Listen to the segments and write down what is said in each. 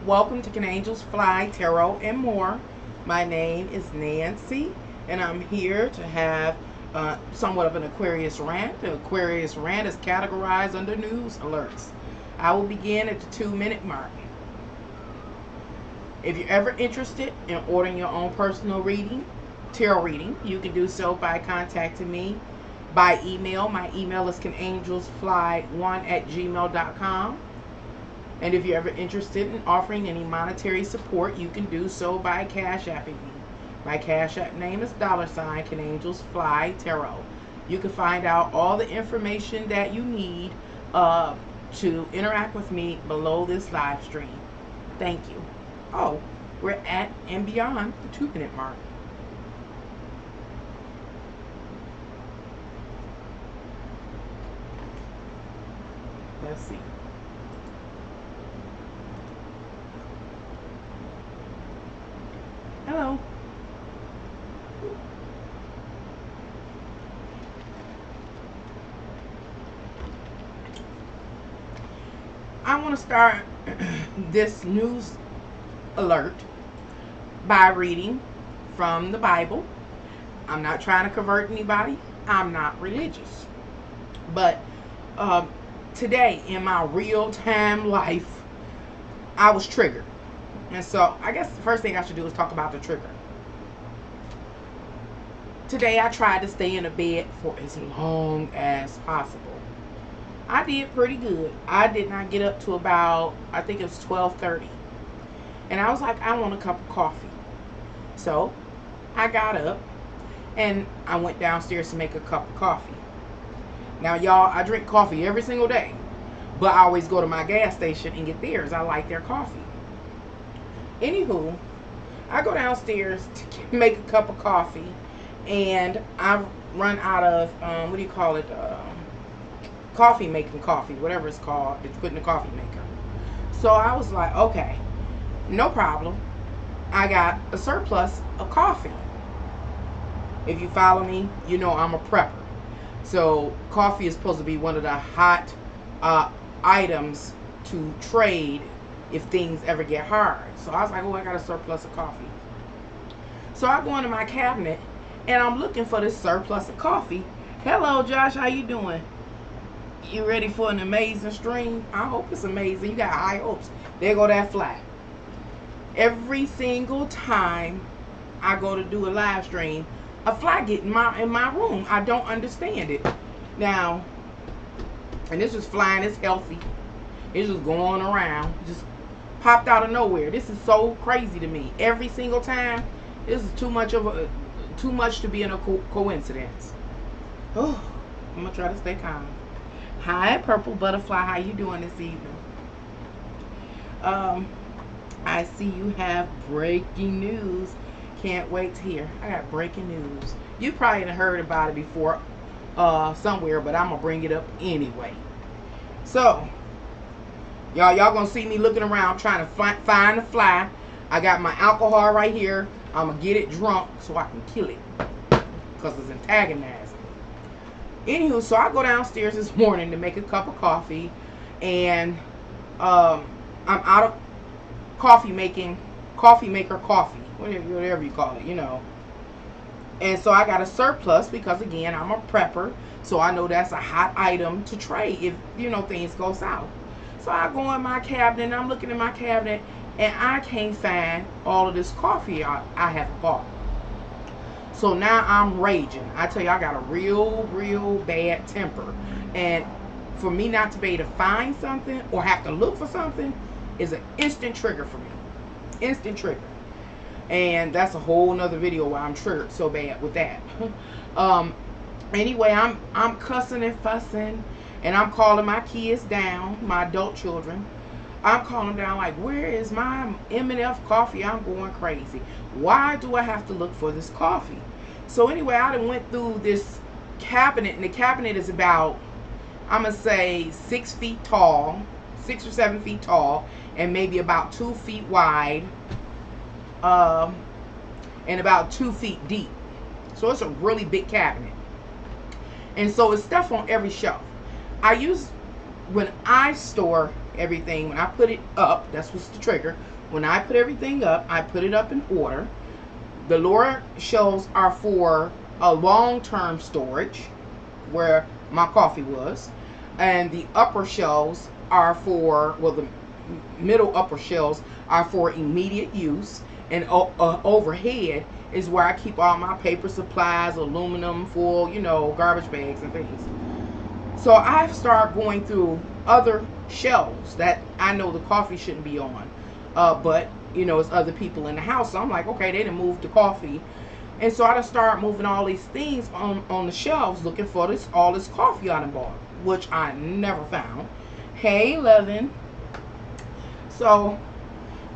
Welcome to Can Angels Fly, Tarot, and More. My name is Nancy, and I'm here to have somewhat of an Aquarius rant. The Aquarius rant is categorized under news alerts. I will begin at the 2-minute mark. If you're ever interested in ordering your own personal reading, tarot reading, you can do so by contacting me by email. My email is canangelsfly1@gmail.com. And if you're ever interested in offering any monetary support, you can do so by Cash Apping me. My Cash App name is $ Can Angels Fly Tarot. You can find out all the information that you need to interact with me below this live stream. Thank you. Oh, we're at and beyond the 2-minute mark. Let's see. Hello. I want to start this news alert by reading from the Bible. I'm not trying to convert anybody. I'm not religious. But today in my real-time life, I was triggered. And so I guess the first thing I should do is talk about the trigger. Today I tried to stay in the bed for as long as possible. I did pretty good. I did not get up to about, I think it was 12:30. And I was like, I want a cup of coffee. So I got up and I went downstairs to make a cup of coffee. Now y'all, I drink coffee every single day, but I always go to my gas station and get theirs. I like their coffee. Anywho, I go downstairs to make a cup of coffee, and I run out of what do you call it? Coffee making coffee, whatever it's called, that you put in the coffee maker. So I was like, okay, no problem. I got a surplus of coffee. If you follow me, you know I'm a prepper. So coffee is supposed to be one of the hot items to trade if things ever get hard. So I was like, oh, I got a surplus of coffee. So I go into my cabinet and I'm looking for this surplus of coffee. Hello, Josh, how you doing? You ready for an amazing stream? I hope it's amazing. You got high hopes. There go that fly. Every single time I go to do a live stream, a fly get in my room. I don't understand it. Now, and this is flying, it's healthy. It's just going around. Just popped out of nowhere. This is so crazy to me. Every single time, this is too much to be in a coincidence. Oh, I'm gonna try to stay calm. Hi, Purple Butterfly. How you doing this evening? I see you have breaking news. Can't wait to hear. I got breaking news. You probably have heard about it before somewhere, but I'm gonna bring it up anyway. So, y'all gonna see me looking around trying to find a fly. I got my alcohol right here. I'm gonna get it drunk so I can kill it, because it's antagonizing. Anywho, so I go downstairs this morning to make a cup of coffee, and I'm out of coffee maker coffee, whatever you call it, you know. And so I got a surplus because, again, I'm a prepper, so I know that's a hot item to trade if, things go south. So I go in my cabinet, and I'm looking in my cabinet, and I can't find all of this coffee I have bought. So now I'm raging. I tell you, I got a real bad temper. And for me not to be able to find something or have to look for something is an instant trigger for me. Instant trigger. And that's a whole nother video why I'm triggered so bad with that. Anyway, I'm cussing and fussing, and I'm calling my kids down, my adult children. I'm calling down like, where is my M&F coffee? I'm going crazy. Why do I have to look for this coffee? So anyway, I done went through this cabinet, and the cabinet is about, I'm going to say 6 feet tall, 6 or 7 feet tall, and maybe about 2 feet wide, and about 2 feet deep. So it's a really big cabinet. And so it's stuff on every shelf. I use when I store everything, when I put it up, that's what's the trigger. When I put everything up, I put it up in order. The lower shelves are for a long-term storage, where my coffee was, and the upper shelves are for, well, the middle upper shelves are for immediate use, and overhead is where I keep all my paper supplies, aluminum foil, garbage bags and things. So I've started going through other shelves that I know the coffee shouldn't be on, but it's other people in the house. So I'm like, okay, they didn't move the coffee, and so I just start moving all these things on the shelves, looking for all this coffee I done bought, which I never found. Hey, Levin. So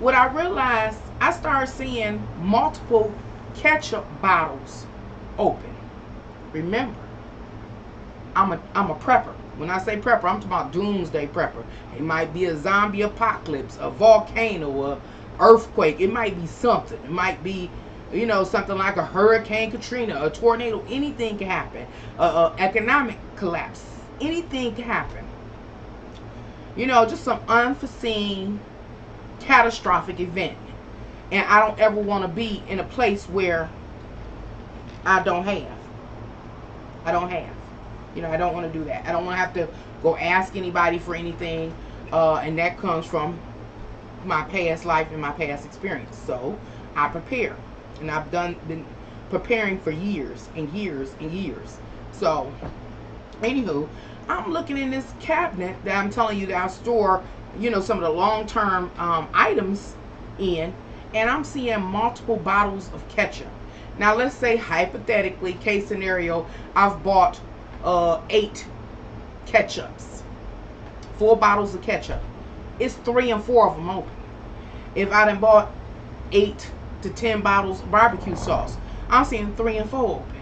what I realized, I started seeing multiple ketchup bottles open. Remember, I'm a prepper. When I say prepper, I'm talking about doomsday prepper. It might be a zombie apocalypse, a volcano, a earthquake. It might be something. It might be, something like a Hurricane Katrina, a tornado. Anything can happen. Economic collapse. Anything can happen. Just some unforeseen, catastrophic event. And I don't ever want to be in a place where I don't have. I don't want to do that. I don't want to have to go ask anybody for anything. And that comes from my past life and my past experience. So I prepare. And I've been preparing for years and years and years. So, anywho, I'm looking in this cabinet that I'm telling you that I store, some of the long-term items in. And I'm seeing multiple bottles of ketchup. Now, let's say, hypothetically, case scenario, I've bought 8 ketchups, 4 bottles of ketchup. It's 3 and 4 of them open. If I done bought 8 to 10 bottles of barbecue sauce, I'm seeing 3 and 4 open.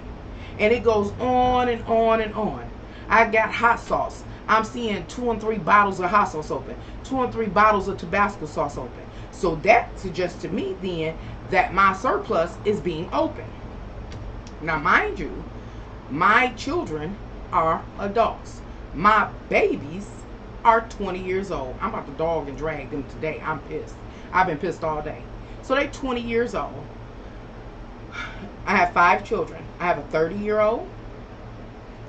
And it goes on and on and on. I got hot sauce. I'm seeing 2 and 3 bottles of hot sauce open, 2 and 3 bottles of Tabasco sauce open. So that suggests to me then that my surplus is being opened. Now, mind you, my children are adults. My babies are 20 years old. I'm about to dog and drag them today. I'm pissed. I've been pissed all day. So they're 20 years old. I have 5 children. I have a 30-year-old.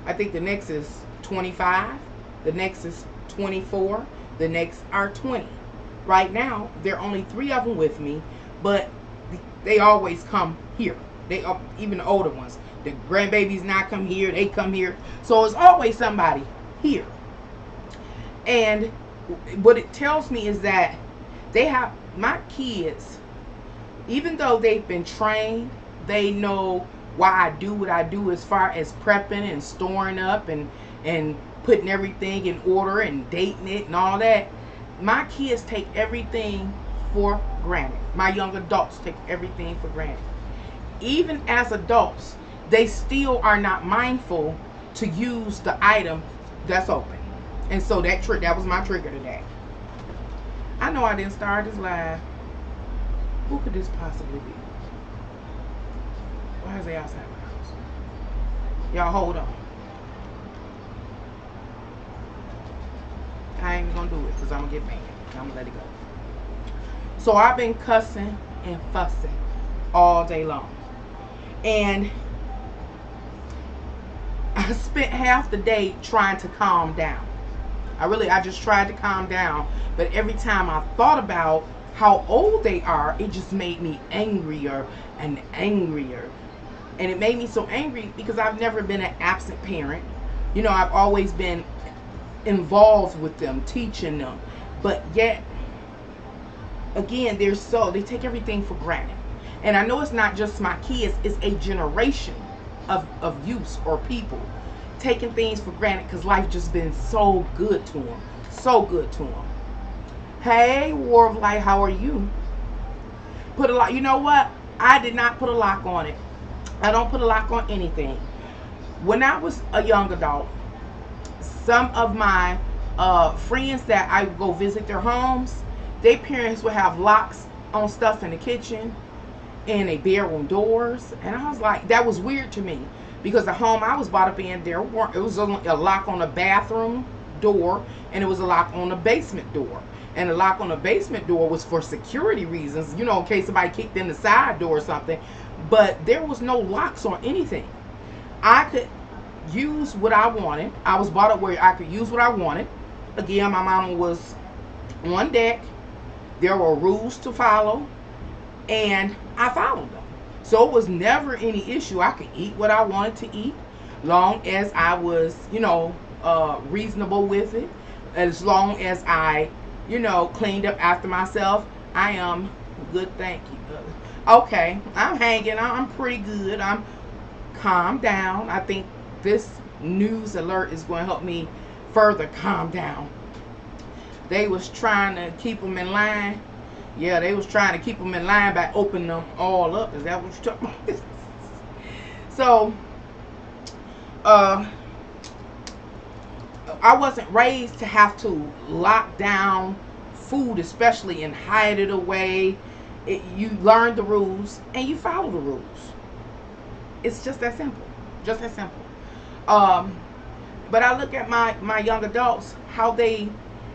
I think the next is 25. The next is 24. The next are 20. Right now, there are only 3 of them with me, but they always come here. Even the older ones. The grandbabies now come here. They come here. So it's always somebody here. And what it tells me is that my kids, even though they've been trained, they know why I do what I do as far as prepping and storing up and putting everything in order and dating it and all that. My kids take everything for granted. My young adults take everything for granted. Even as adults, they still are not mindful to use the item that's open. And so that was my trigger today. I know I didn't start this live. Who could this possibly be? Why is they outside my house? Y'all hold on. I ain't gonna do it because I'm gonna get mad. I'm gonna let it go. So I've been cussing and fussing all day long. And I spent half the day trying to calm down. I just tried to calm down. But every time I thought about how old they are, it just made me angrier and angrier. And it made me so angry because I've never been an absent parent. I've always been involved with them, teaching them. But yet, again, they take everything for granted. And I know it's not just my kids, it's a generation of youth or people taking things for granted because life just been so good to them. So good to them. Hey, War of Light, how are you? Put a lock. You know what? I did not put a lock on it. I don't put a lock on anything. When I was a young adult, some of my friends that I would go visit their homes, their parents would have locks on stuff in the kitchen and their bedroom doors. And I was like, that was weird to me because the home I was brought up in, it was only a lock on the bathroom door, and it was a lock on the basement door. And the lock on the basement door was for security reasons, you know, in case somebody kicked in the side door or something. But there was no locks on anything. I could use what I wanted. I was brought up where I could use what I wanted. Again, my mama was on deck. There were rules to follow, and I followed them. So it was never any issue. I could eat what I wanted to eat, long as I was, you know, reasonable with it. As long as I, you know, cleaned up after myself. I am good, thank you. Okay, I'm hanging. I'm pretty good. I'm calm down. I think this news alert is going to help me further calm down. They was trying to keep them in line. Yeah, they was trying to keep them in line by opening them all up. Is that what you're talking about? So, I wasn't raised to have to lock down food, especially, and hide it away. You learn the rules and you follow the rules. It's just that simple. Just that simple. But I look at my young adults, how they,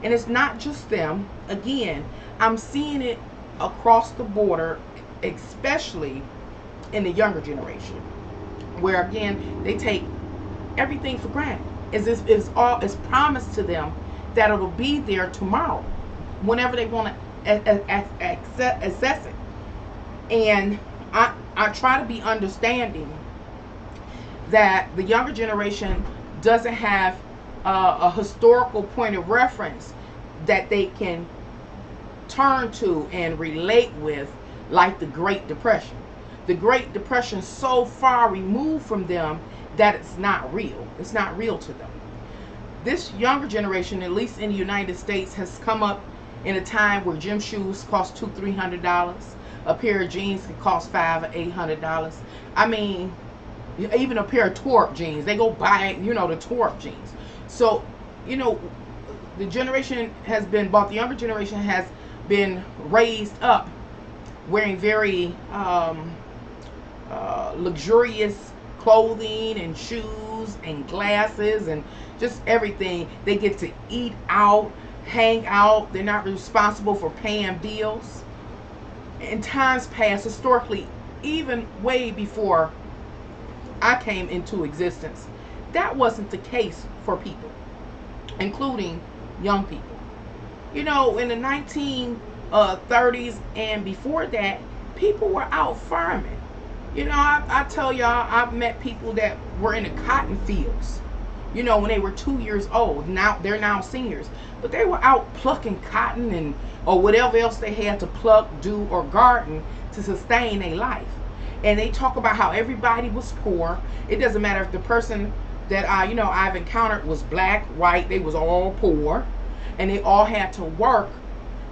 and it's not just them. Again, I'm seeing it across the border, especially in the younger generation, where again they take everything for granted. It's promised to them that it'll be there tomorrow, whenever they want to access it. And I try to be understanding that the younger generation doesn't have a historical point of reference that they can turn to and relate with, like the Great Depression. The Great Depression so far removed from them that it's not real. It's not real to them. This younger generation, at least in the United States, has come up in a time where gym shoes cost $200-300. A pair of jeans can cost $500 or $800. I mean, even a pair of tore-up jeans, they go buy, you know, the tore-up jeans. So, you know, the generation has been bought. The younger generation has been raised up wearing very luxurious clothing and shoes and glasses and just everything. They get to eat out, hang out. They're not responsible for paying bills. In times past, historically, even way before I came into existence, that wasn't the case for people, including young people. You know, in the 1930s and before that, people were out farming. You know, I tell y'all, I've met people that were in the cotton fields, you know, when they were 2 years old. Now they're now seniors, but they were out plucking cotton and or whatever else they had to pluck, do, or garden to sustain their life. And they talk about how everybody was poor. It doesn't matter if the person that I've encountered was black, white, they was all poor, and they all had to work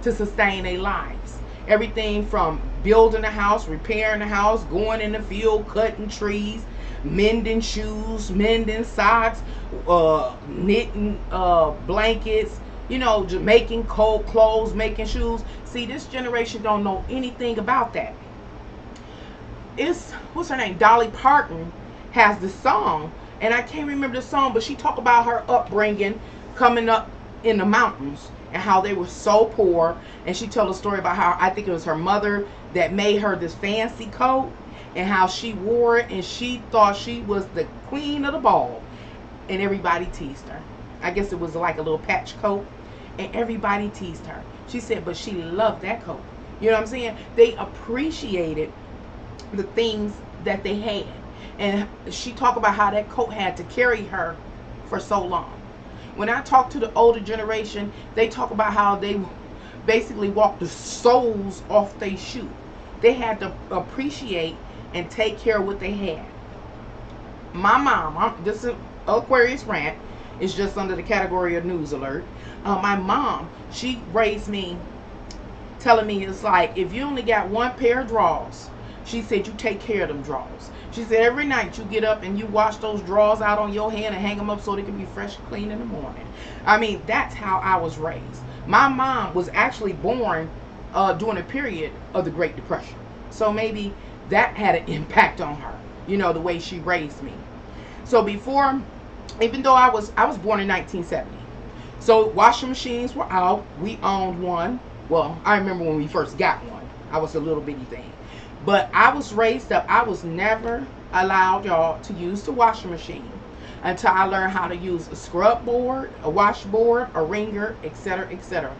to sustain their lives. Everything from building a house, repairing a house, going in the field, cutting trees, mending shoes, mending socks, knitting blankets, you know, just making cold clothes, making shoes. See, this generation don't know anything about that. It's, what's her name? Dolly Parton has this song, and I can't remember the song, but she talked about her upbringing coming up in the mountains and how they were so poor. And she told a story about how, I think it was her mother that made her this fancy coat, and how she wore it and she thought she was the queen of the ball, and everybody teased her. I guess it was like a little patch coat, and everybody teased her. She said, but she loved that coat. You know what I'm saying? They appreciated the things that they had. And she talked about how that coat had to carry her for so long. When I talk to the older generation, they talk about how they basically walked the soles off their shoe. They had to appreciate and take care of what they had. My mom, this is Aquarius rant, is just under the category of news alert. My mom, she raised me telling me, it's like, if you only got one pair of drawers, she said, you take care of them drawers. She said, every night you get up and you wash those drawers out on your hand and hang them up so they can be fresh and clean in the morning. I mean, that's how I was raised. My mom was actually born during a period of the Great Depression. So maybe that had an impact on her, you know, the way she raised me. So before, even though I was born in 1970. So washing machines were out. We owned one. Well, I remember when we first got one. I was a little bitty thing. But I was raised up. I was never allowed, y'all, to use the washing machine until I learned how to use a scrub board, a washboard, a wringer, etc., etc.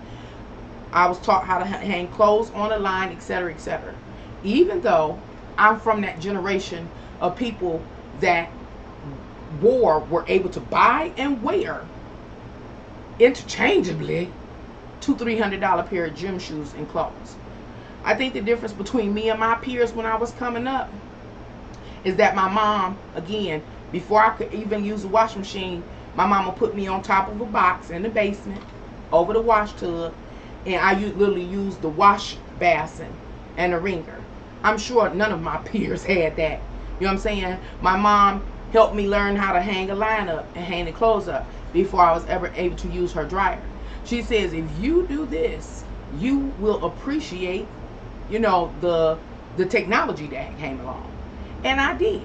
I was taught how to hang clothes on a line, etc., etc. Even though I'm from that generation of people that were able to buy and wear interchangeably $200-300 pair of gym shoes and clothes. I think the difference between me and my peers when I was coming up is that my mom, again, before I could even use a washing machine, my mama put me on top of a box in the basement over the wash tub, and I literally used the wash basin and a wringer. I'm sure none of my peers had that. You know what I'm saying? My mom helped me learn how to hang a line up and hang the clothes up before I was ever able to use her dryer. She says, if you do this, you will appreciate, you know, the technology that came along. And I did.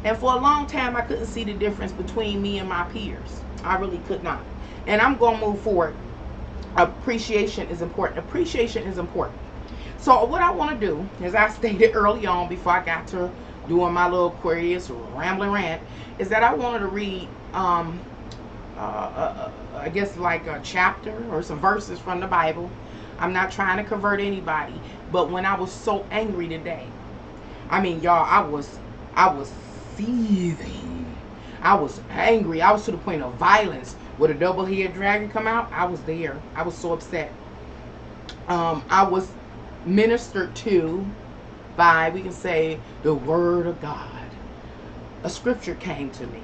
And for a long time, I couldn't see the difference between me and my peers. I really could not. And I'm going to move forward. Appreciation is important. Appreciation is important. So what I want to do, as I stated early on before I got to doing my little Aquarius rambling rant, is that I wanted to read, I guess like a chapter or some verses from the Bible. I'm not trying to convert anybody, but when I was so angry today, I mean, y'all, I was seething. I was angry. I was to the point of violence. Would a double-headed dragon come out? I was there. I was so upset. I was ministered to by, we can say, the word of God. A scripture came to me.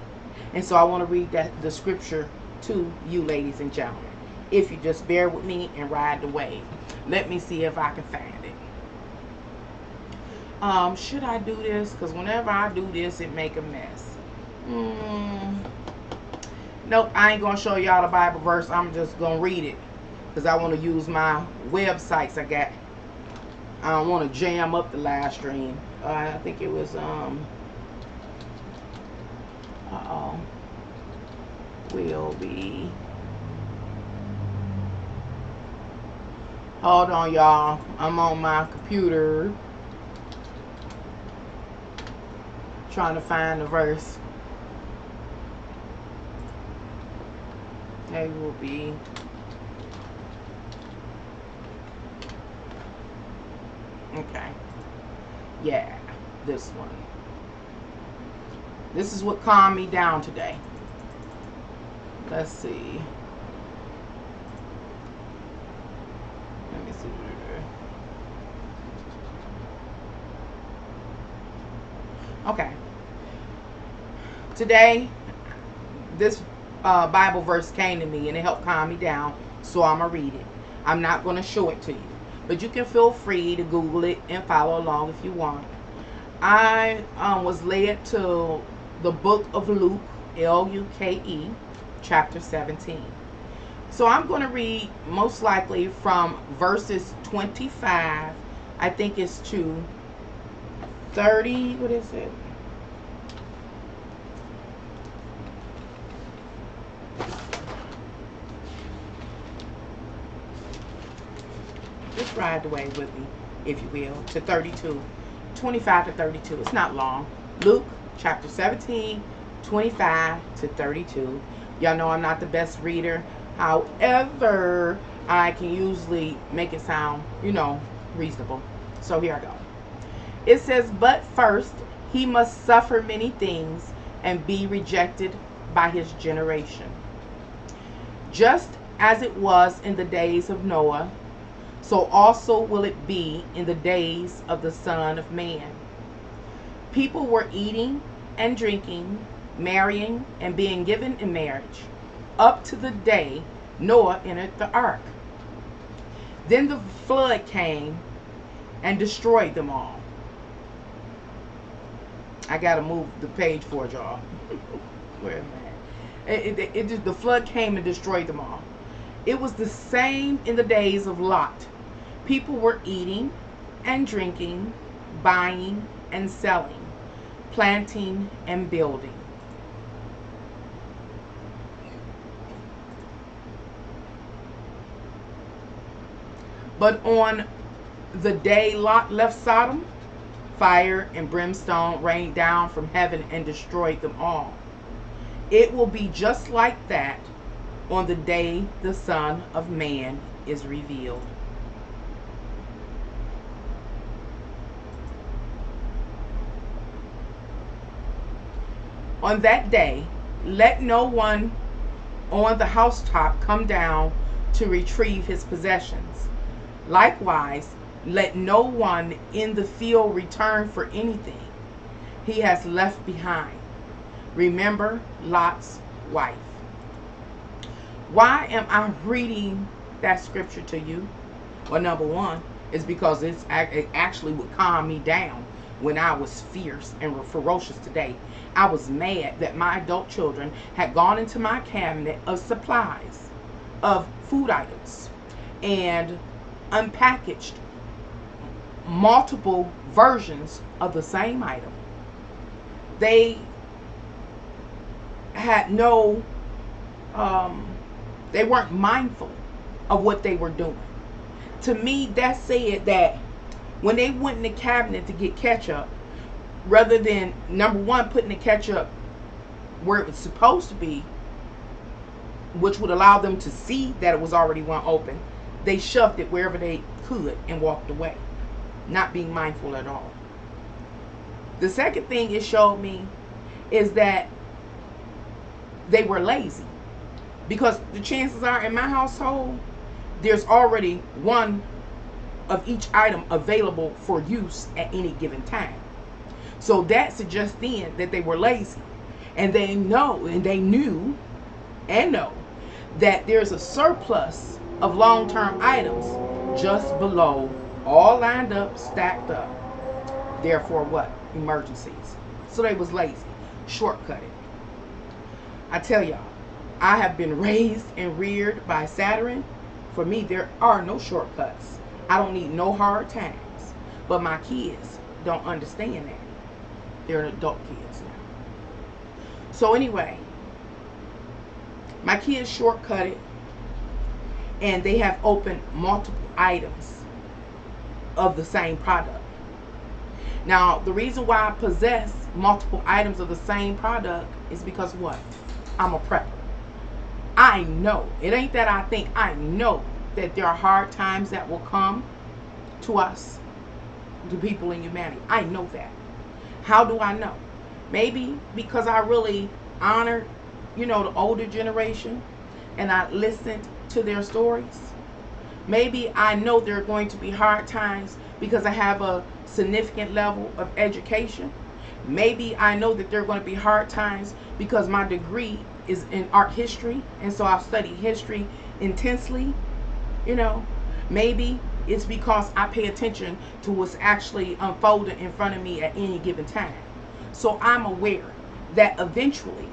And so I want to read the scripture to you, ladies and gentlemen. If you just bear with me and ride the wave. Let me see if I can find it. Should I do this? Because whenever I do this, it make a mess. Nope, I ain't going to show y'all the Bible verse. I'm just going to read it. Because I want to use my websites I got. I don't want to jam up the live stream. I think it was, will be. Hold on, y'all. I'm on my computer trying to find the verse. They will be. Okay. Yeah, this one. This is what calmed me down today. Let's see. Let me see. Okay. Today, this Bible verse came to me and it helped calm me down, so I'm going to read it. I'm not going to show it to you, but you can feel free to Google it and follow along if you want. I was led to the book of Luke, L-U-K-E, chapter 17. So I'm going to read most likely from verses 25, I think it's to 30, what is it? Just ride the wave with me, if you will, to 32. 25 to 32. It's not long. Luke chapter 17, 25 to 32. Y'all know I'm not the best reader. However, I can usually make it sound, you know, reasonable. So here I go. It says, but first he must suffer many things and be rejected by his generation. Just as it was in the days of Noah, so also will it be in the days of the Son of Man. People were eating and drinking, marrying and being given in marriage, up to the day Noah entered the ark. Then the flood came and destroyed them all. I gotta move the page for y'all. Where am I? The flood came and destroyed them all. It was the same in the days of Lot. People were eating and drinking, buying and selling, planting and building. But on the day Lot left Sodom, fire and brimstone rained down from heaven and destroyed them all. It will be just like that on the day the Son of Man is revealed. On that day, let no one on the housetop come down to retrieve his possessions. Likewise, let no one in the field return for anything he has left behind. Remember Lot's wife. Why am I reading that scripture to you? Well, number one is because it actually would calm me down when I was fierce and ferocious today. I was mad that my adult children had gone into my cabinet of supplies of food items and unpackaged multiple versions of the same item. They had no, they weren't mindful of what they were doing. To me, that said that when they went in the cabinet to get ketchup, rather than, number one, putting the ketchup where it was supposed to be, which would allow them to see that it was already one open, they shoved it wherever they could and walked away, not being mindful at all. The second thing it showed me is that they were lazy, because the chances are in my household there's already one of each item available for use at any given time. So that suggests then that they were lazy, and they know, and they knew and know that there's a surplus of long-term items just below, all lined up, stacked up. Therefore what? Emergencies. So they was lazy, shortcutted. I tell y'all, I have been raised and reared by Saturn. For me, there are no shortcuts. I don't need no hard times. But my kids don't understand that. They're adult kids now. So anyway, my kids shortcutted, and they have opened multiple items of the same product. Now, the reason why I possess multiple items of the same product is because what? I'm a prepper. I know, it ain't that I think, I know that there are hard times that will come to us, to people in humanity. I know that. How do I know? Maybe because I really honored, the older generation, and I listened to their stories. Maybe I know there are going to be hard times because I have a significant level of education. Maybe I know that there are going to be hard times because my degree is in art history, and so I've studied history intensely. Maybe it's because I pay attention to what's actually unfolding in front of me at any given time. So I'm aware that eventually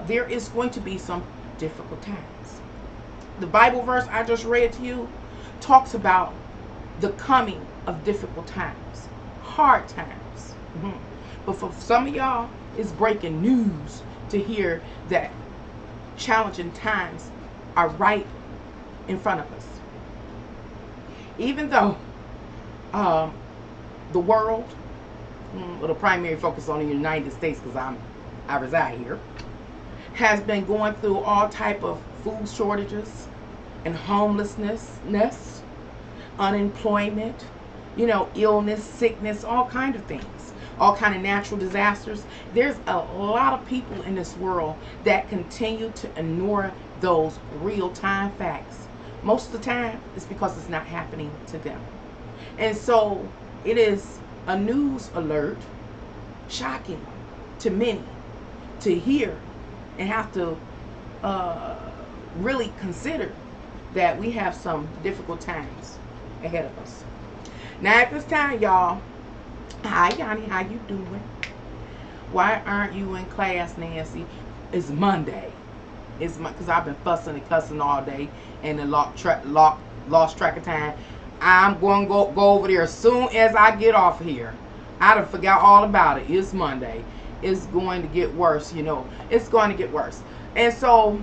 there is going to be some difficult times. The Bible verse I just read to you talks about the coming of difficult times, hard times. But for some of y'all, it's breaking news to hear that challenging times are right in front of us. Even though the world, with a primary focus on the United States, because I reside here, has been going through all type of food shortages and homelessness, unemployment, illness, sickness, all kind of things, all kind of natural disasters. There's a lot of people in this world that continue to ignore those real-time facts. Most of the time, it's because it's not happening to them. And so it is a news alert, shocking to many to hear and have to really consider that we have some difficult times ahead of us. Now at this time, y'all, hi Yanni, how you doing? Why aren't you in class, Nancy? It's Monday. It's because I've been fussing and cussing all day and then lost track of time. I'm going to go over there as soon as I get off here. I done forgot all about it. It's Monday. It's going to get worse, It's going to get worse. And so,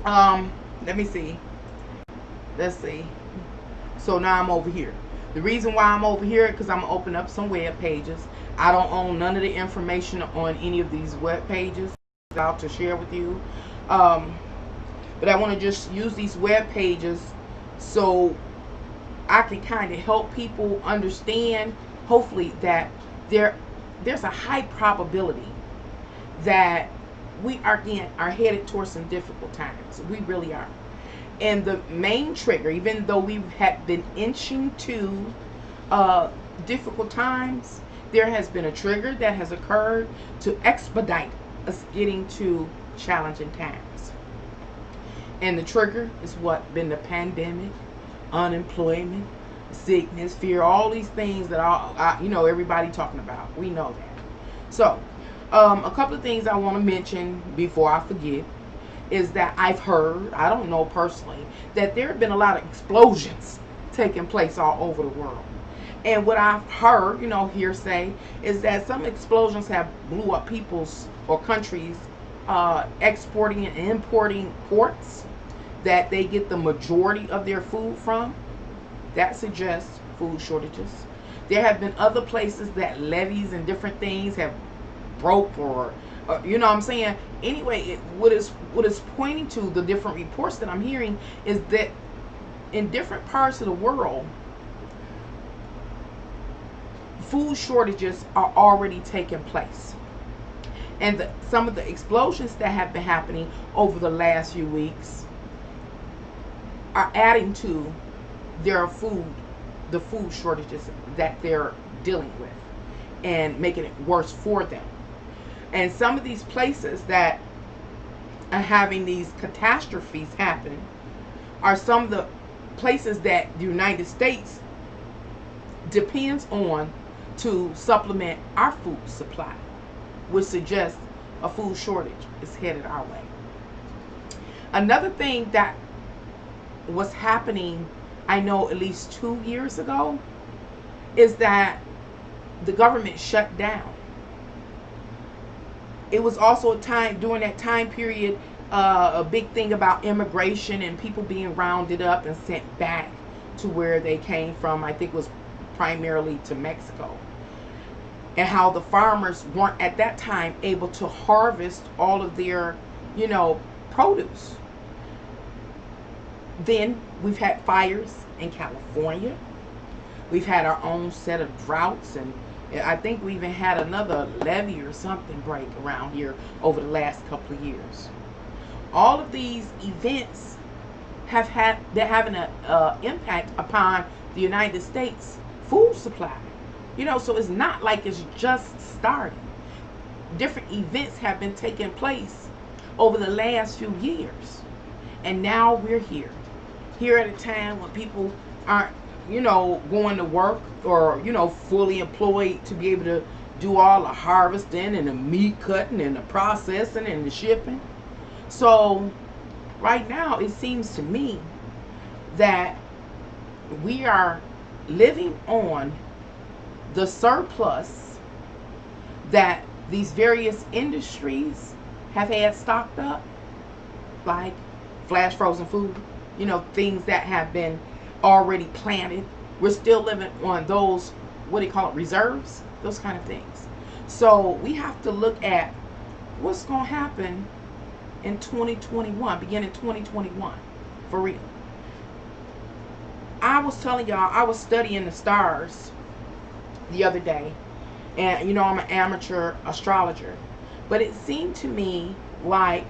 let me see. Let's see. So now I'm over here. The reason why I'm over here because I'm gonna open up some web pages. I don't own none of the information on any of these web pages out to share with you. But I want to just use these web pages so I can kind of help people understand, hopefully, that there's a high probability that we are headed towards some difficult times. We really are. And the main trigger, even though we had been inching to difficult times, there has been a trigger that has occurred to expedite us getting to challenging times. And the trigger is what? Been the pandemic, unemployment, sickness, fear, all these things that everybody talking about. We know that. So, a couple of things I want to mention before I forget is that I've heard, I don't know personally, that there have been a lot of explosions taking place all over the world. And what I've heard, hearsay, is that some explosions have blew up people's or countries' exporting and importing ports that they get the majority of their food from. That suggests food shortages. There have been other places that levees and different things have broke or you know what I'm saying? Anyway, what is pointing to the different reports that I'm hearing is that in different parts of the world, food shortages are already taking place. And some of the explosions that have been happening over the last few weeks are adding to the food shortages that they're dealing with and making it worse for them. And some of these places that are having these catastrophes happen are some of the places that the United States depends on to supplement our food supply, which suggests a food shortage is headed our way. Another thing that was happening, I know at least 2 years ago, is that the government shut down. It was also a time during that time period, a big thing about immigration and people being rounded up and sent back to where they came from. I think it was primarily to Mexico. And how the farmers weren't at that time able to harvest all of their, produce. Then we've had fires in California. We've had our own set of droughts, and I think we even had another levee or something break around here over the last couple of years. All of these events they're having an impact upon the United States food supply. So it's not like it's just starting. Different events have been taking place over the last few years. And now we're here at a time when people aren't, going to work or, fully employed to be able to do all the harvesting and the meat cutting and the processing and the shipping. So right now it seems to me that we are living on the surplus that these various industries have had stocked up, like flash frozen food, things that have been already planted. We're still living on those, what do you call it, reserves, those kind of things. So we have to look at what's going to happen in 2021, beginning 2021, for real. I was telling y'all, I was studying the stars the other day, and I'm an amateur astrologer, but it seemed to me like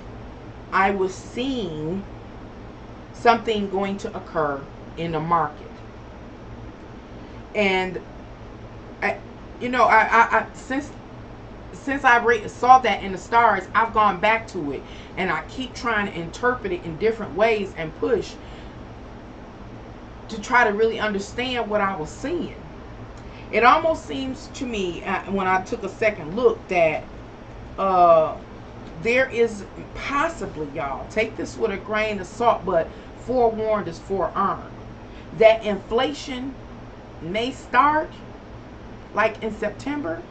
I was seeing something going to occur in the market. And I since I saw that in the stars, I've gone back to it, and I keep trying to interpret it in different ways and push to try to really understand what I was seeing. It almost seems to me, when I took a second look, that there is possibly, y'all, take this with a grain of salt, but forewarned is forearmed, that inflation may start like in September,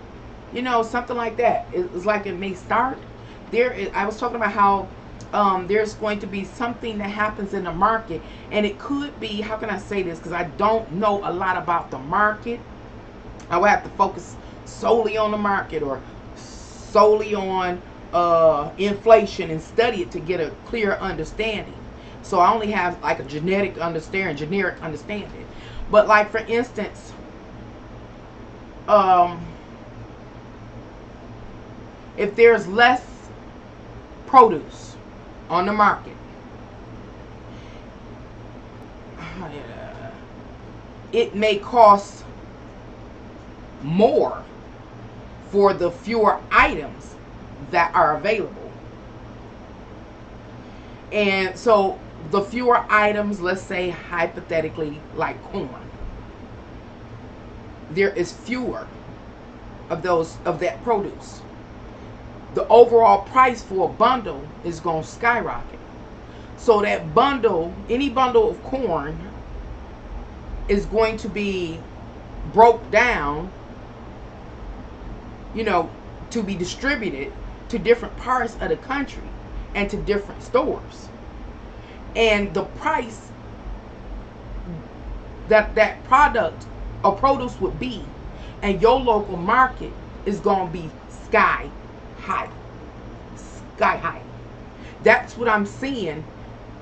something like that. It's like it may start. I was talking about how there's going to be something that happens in the market, and it could be, how can I say this, because I don't know a lot about the market. I would have to focus solely on the market, or solely on inflation, and study it to get a clear understanding. So I only have like a generic understanding. But like, for instance, if there's less produce on the market, it may cost more for the fewer items that are available. And so the fewer items, let's say hypothetically like corn, there is fewer of that produce. The overall price for a bundle is going to skyrocket. So that bundle, any bundle of corn, is going to be broke down, to be distributed to different parts of the country and to different stores. And the price that product or produce would be and your local market is going to be sky high. That's what I'm seeing.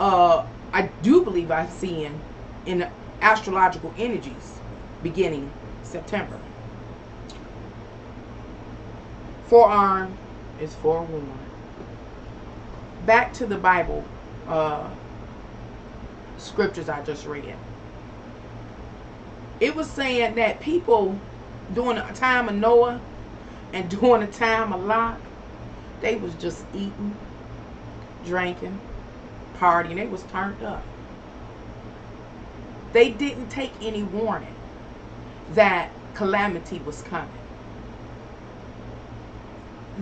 I do believe I'm seeing in astrological energies beginning September. Forearmed is forewarned. Back to the Bible scriptures I just read. It was saying that people during the time of Noah and during the time of Lot, they was just eating, drinking, partying. They was turned up. They didn't take any warning that calamity was coming.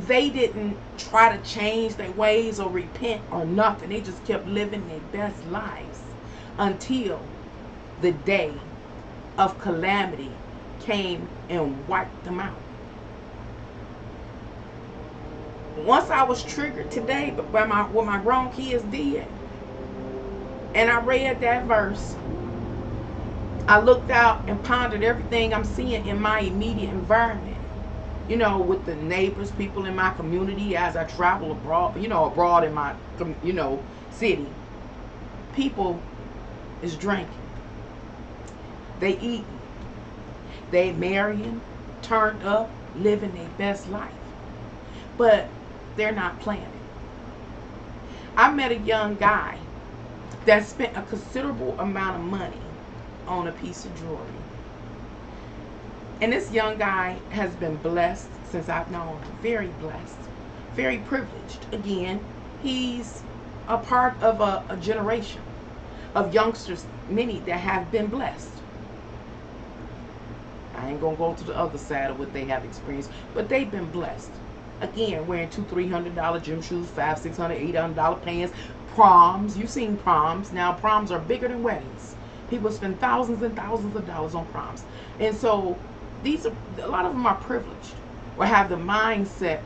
They didn't try to change their ways or repent or nothing. They just kept living their best lives until the day of calamity came and wiped them out. Once I was triggered today by what my grown kids did, and I read that verse, I looked out and pondered everything I'm seeing in my immediate environment. With the neighbors, people in my community, as I travel abroad, abroad in my, city. People is drinking. They eating. They marrying, turned up, living their best life. But they're not planning. I met a young guy that spent a considerable amount of money on a piece of jewelry. And this young guy has been blessed since I've known him. Very blessed. Very privileged. Again, he's a part of a generation of youngsters, many that have been blessed. I ain't going to go to the other side of what they have experienced, but they've been blessed. Again, wearing $200-$300 gym shoes, $500-$600-$800 pants, proms. You've seen proms. Now, proms are bigger than weddings. People spend thousands and thousands of dollars on proms. And so, a lot of them are privileged or have the mindset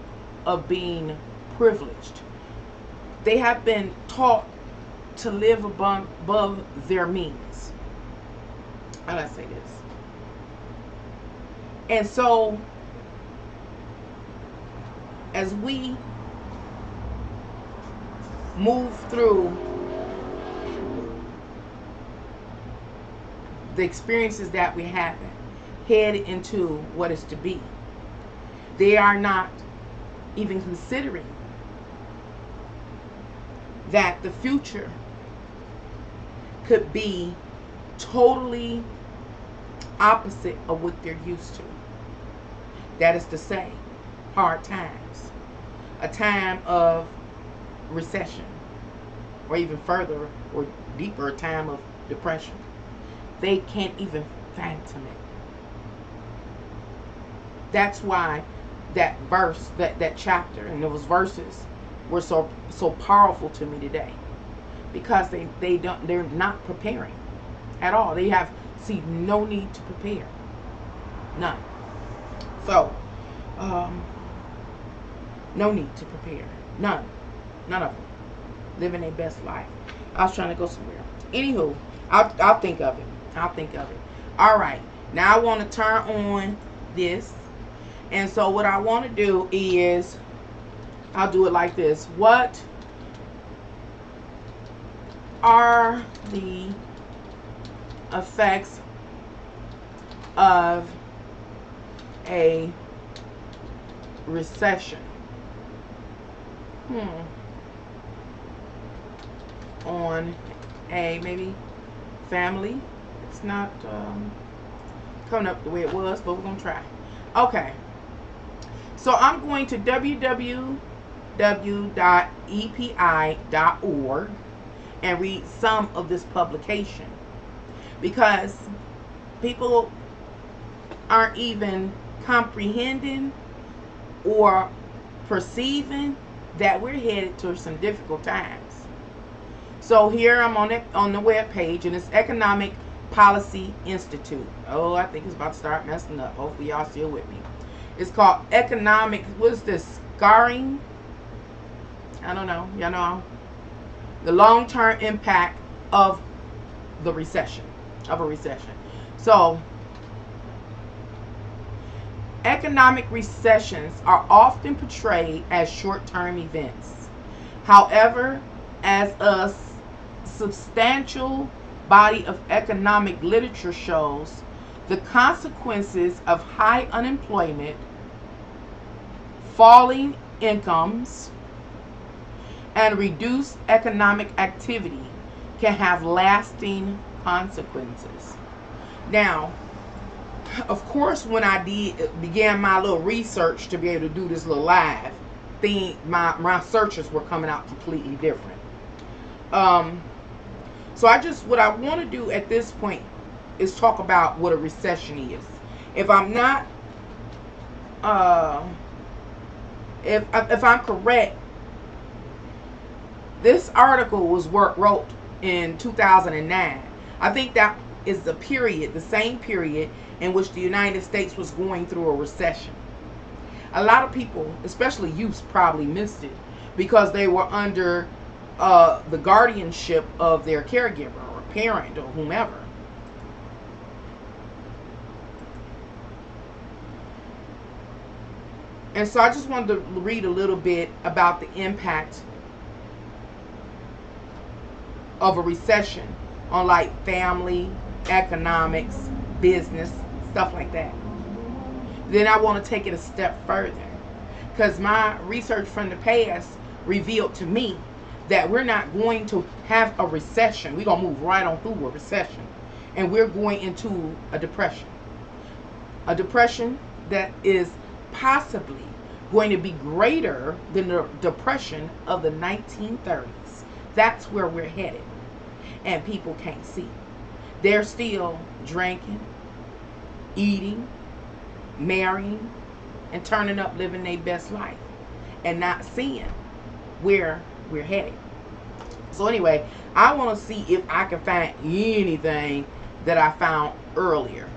of being privileged. They have been taught to live above their means. How do I say this? And so, as we move through the experiences that we have, head into what is to be, they are not even considering that the future could be totally opposite of what they're used to. That is to say, hard times, a time of recession, or even further or deeper, a time of depression. They can't even fathom it. That's why that verse, that chapter, and those verses were so powerful to me today, because they're not preparing at all. They see no need to prepare, none. So, no need to prepare, none of them. living their best life. I was trying to go somewhere. Anywho, I'll think of it. I'll think of it. All right. Now I want to turn on this. And so what I want to do is, I'll do it like this. What are the effects of a recession on a maybe family? It's not coming up the way it was, but we're gonna try. Okay, so I'm going to www.epi.org and read some of this publication, because people aren't even comprehending or perceiving that we're headed to some difficult times. So here I'm on the web page, and it's Economic Policy Institute. Oh, I think it's about to start messing up. Hopefully y'all still with me. It's called Economic, what is this, scarring? I don't know. Y'all know the long-term impact of the recession, of a recession. So economic recessions are often portrayed as short-term events. However, as a substantial body of economic literature shows, the consequences of high unemployment, falling incomes, and reduced economic activity can have lasting consequences. Now, of course, when I began my little research to be able to do this little live thing, my searches were coming out completely different. So what I want to do at this point is talk about what a recession is. If I'm not, if I'm correct, this article was wrote in 2009. I think that is the period, the same period in which the United States was going through a recession. A lot of people, especially youths, probably missed it because they were under the guardianship of their caregiver or parent or whomever. And so I just wanted to read a little bit about the impact of a recession on like family, economics, business, stuff like that. Then I want to take it a step further, because my research from the past revealed to me that we're not going to have a recession. We're going to move right on through a recession, and we're going into a depression. A depression that is possibly going to be greater than the depression of the 1930s. That's where we're headed, and people can't see. They're still drinking, eating, marrying, and turning up, living their best life, and not seeing where we're headed. So anyway, I want to see if I can find anything that I found earlier.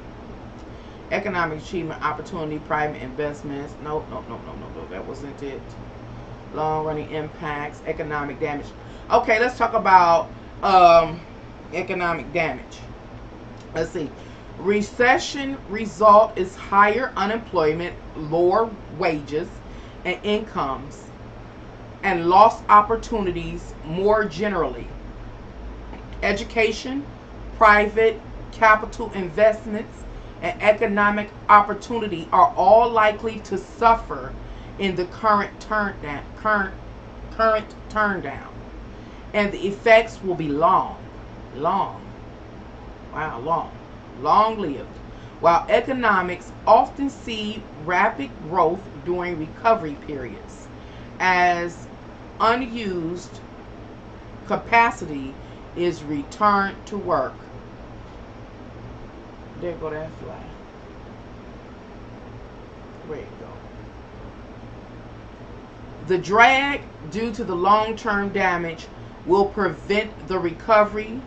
Economic achievement, opportunity, private investments. No, that wasn't it. Long running impacts, economic damage. Okay, let's talk about economic damage. Let's see. Recession result is higher unemployment, lower wages and incomes, and lost opportunities more generally. Education, private capital investments, and economic opportunity are all likely to suffer in the current turndown, and the effects will be long-lived. While economics often see rapid growth during recovery periods, as unused capacity is returned to work. There go that fly. Where it go? The drag due to the long-term damage will prevent the recovery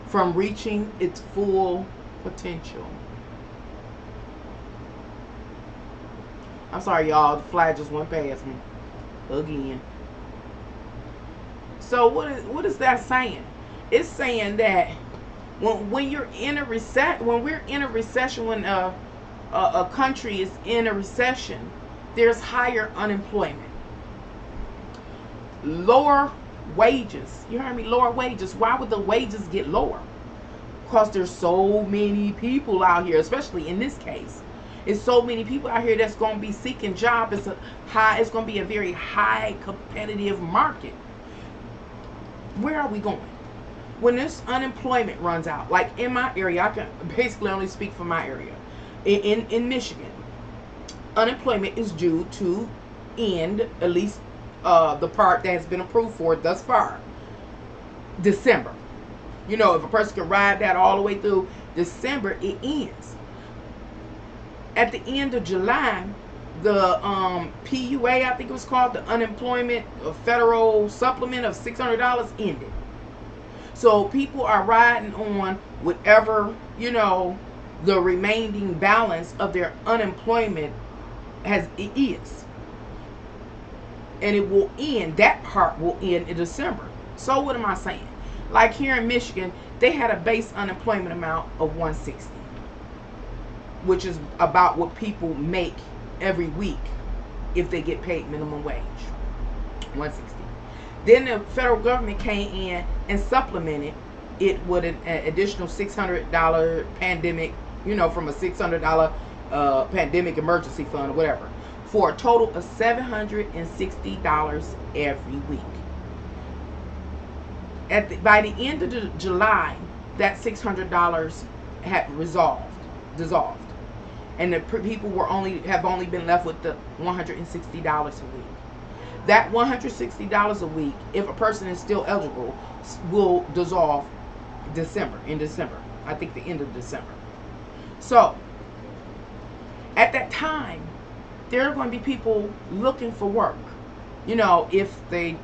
from reaching its full potential. I'm sorry, y'all. The flag just went past me again. So what is that saying? It's saying that when you're in a when we're in a recession, when a country is in a recession, there's higher unemployment, lower wages. You heard me? Lower wages. Why would the wages get lower? Because there's so many people out here, especially in this case. It's so many people out here that's going to be seeking jobs. It's going to be a very high competitive market. Where are we going? When this unemployment runs out, like in my area, I can basically only speak for my area. In Michigan, unemployment is due to end, at least the part that has been approved for thus far, December. You know, if a person can ride that all the way through December, it ends. At the end of July, the PUA, I think it was called, the unemployment federal supplement of $600 ended. So people are riding on whatever, you know, the remaining balance of their unemployment is. And it will end, that part will end in December. So what am I saying? Like here in Michigan, they had a base unemployment amount of 160, which is about what people make every week if they get paid minimum wage, 160. Then the federal government came in and supplemented it with an additional $600 pandemic, you know, from a $600 pandemic emergency fund or whatever, for a total of $760 every week. By the end of July, that $600 had dissolved, and the people have only been left with the $160 a week. That $160 a week, if a person is still eligible, will dissolve in December. I think the end of December. So at that time, there are going to be people looking for work. You know, if the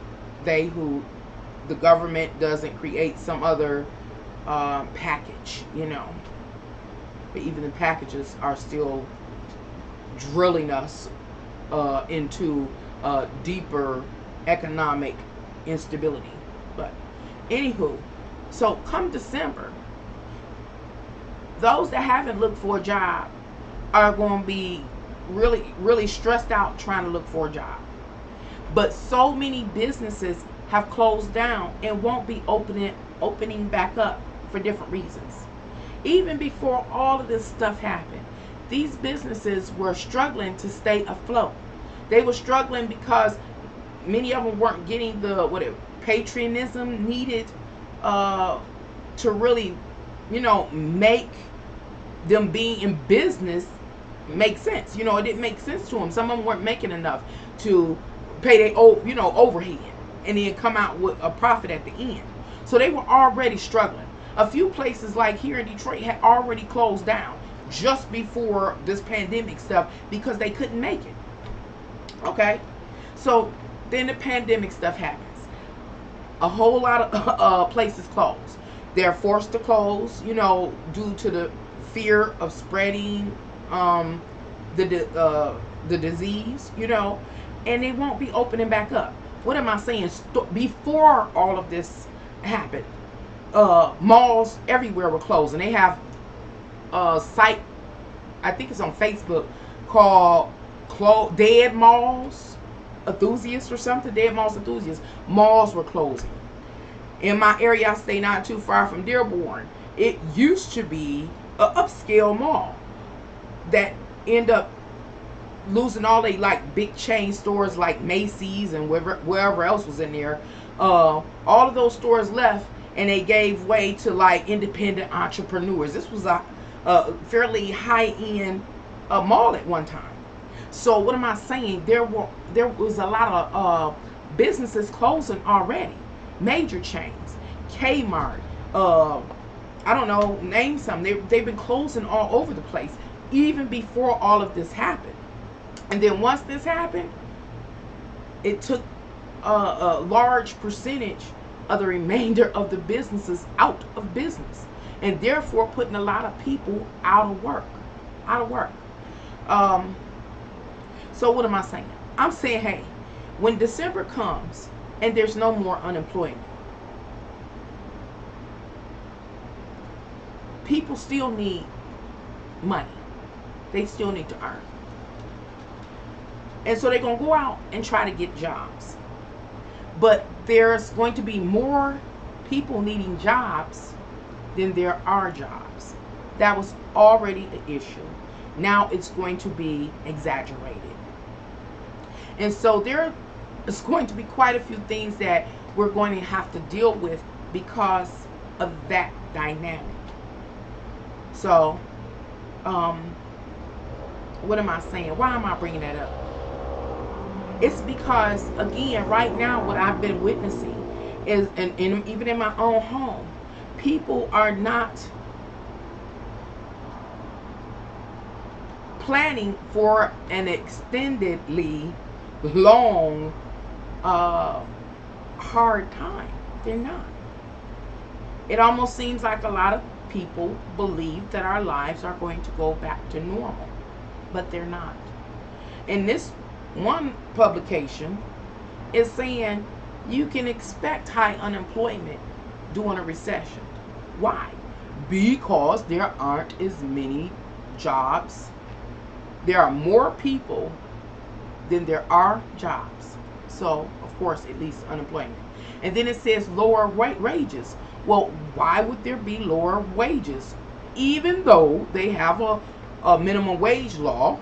government doesn't create some other package, you know. But even the packages are still drilling us into deeper economic instability. But anywho, so come December, those that haven't looked for a job are going to be really, really stressed out trying to look for a job. But so many businesses have closed down and won't be opening back up for different reasons. Even before all of this stuff happened, these businesses were struggling to stay afloat. They were struggling because many of them weren't getting the patriotism needed to really, you know, make them being in business make sense. You know, it didn't make sense to them. Some of them weren't making enough to pay their overhead and then come out with a profit at the end. So they were already struggling. A few places like here in Detroit had already closed down just before this pandemic stuff because they couldn't make it. Okay? So then the pandemic stuff happens. A whole lot of places close. They're forced to close, you know, due to the fear of spreading the disease, you know, and they won't be opening back up. What am I saying? Before all of this happened, malls everywhere were closing. They have a site, I think it's on Facebook, called Dead Malls Enthusiasts or something. Dead Malls Enthusiasts. Malls were closing. In my area, I stay not too far from Dearborn. It used to be an upscale mall that end up losing all they like big chain stores like Macy's and wherever else was in there. All of those stores left and they gave way to like independent entrepreneurs. This was a fairly high-end mall at one time. So what am I saying? There was a lot of businesses closing already. Major chains, Kmart, I don't know, name some. They've been closing all over the place even before all of this happened. And then once this happened, it took a large percentage of the remainder of the businesses out of business, and therefore putting a lot of people out of work. So what am I saying? I'm saying, hey, when December comes, and there's no more unemployment. People still need money. They still need to earn. And so they're going to go out and try to get jobs. But there's going to be more people needing jobs than there are jobs. That was already an issue. Now it's going to be exaggerated. And so there is going to be quite a few things that we're going to have to deal with because of that dynamic. So, what am I saying? Why am I bringing that up? It's because, again, right now, what I've been witnessing is, and even in my own home, people are not planning for an extendedly long, hard time. They're not. It almost seems like a lot of people believe that our lives are going to go back to normal, but they're not. And this one publication is saying you can expect high unemployment during a recession. Why? Because there aren't as many jobs. There are more people than there are jobs. So, of course, it leads to unemployment. And then it says lower wages. Well, why would there be lower wages? Even though they have a minimum wage law,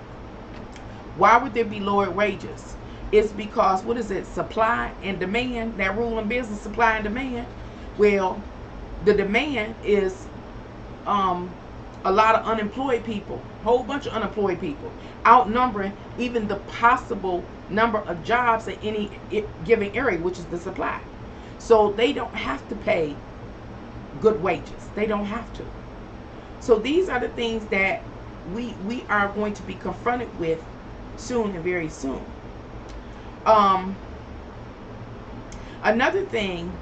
why would there be lower wages? It's because, what is it, supply and demand, that rule in business, supply and demand. Well, the demand is a lot of unemployed people, whole bunch of unemployed people, outnumbering even the possible number of jobs in any given area, which is the supply. So they don't have to pay good wages. They don't have to. So these are the things that we are going to be confronted with soon and very soon. Another thing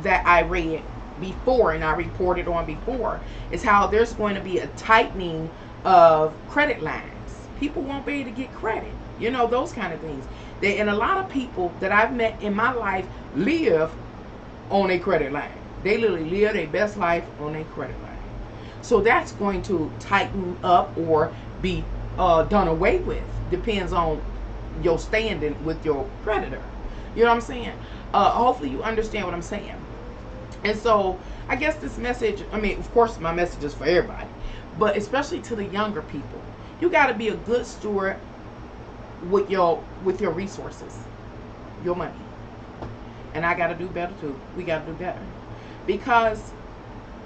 that I read before and I reported on before is how there's going to be a tightening of credit lines. People won't be able to get credit, you know, those kind of things. And a lot of people that I've met in my life live on a credit line. They literally live their best life on a credit line. So that's going to tighten up or be done away with. Depends on your standing with your creditor. You know what I'm saying? Hopefully you understand what I'm saying. And so I guess this message, I mean, of course my message is for everybody, but especially to the younger people. You got to be a good steward with your resources, your money. And I got to do better too. We got to do better. Because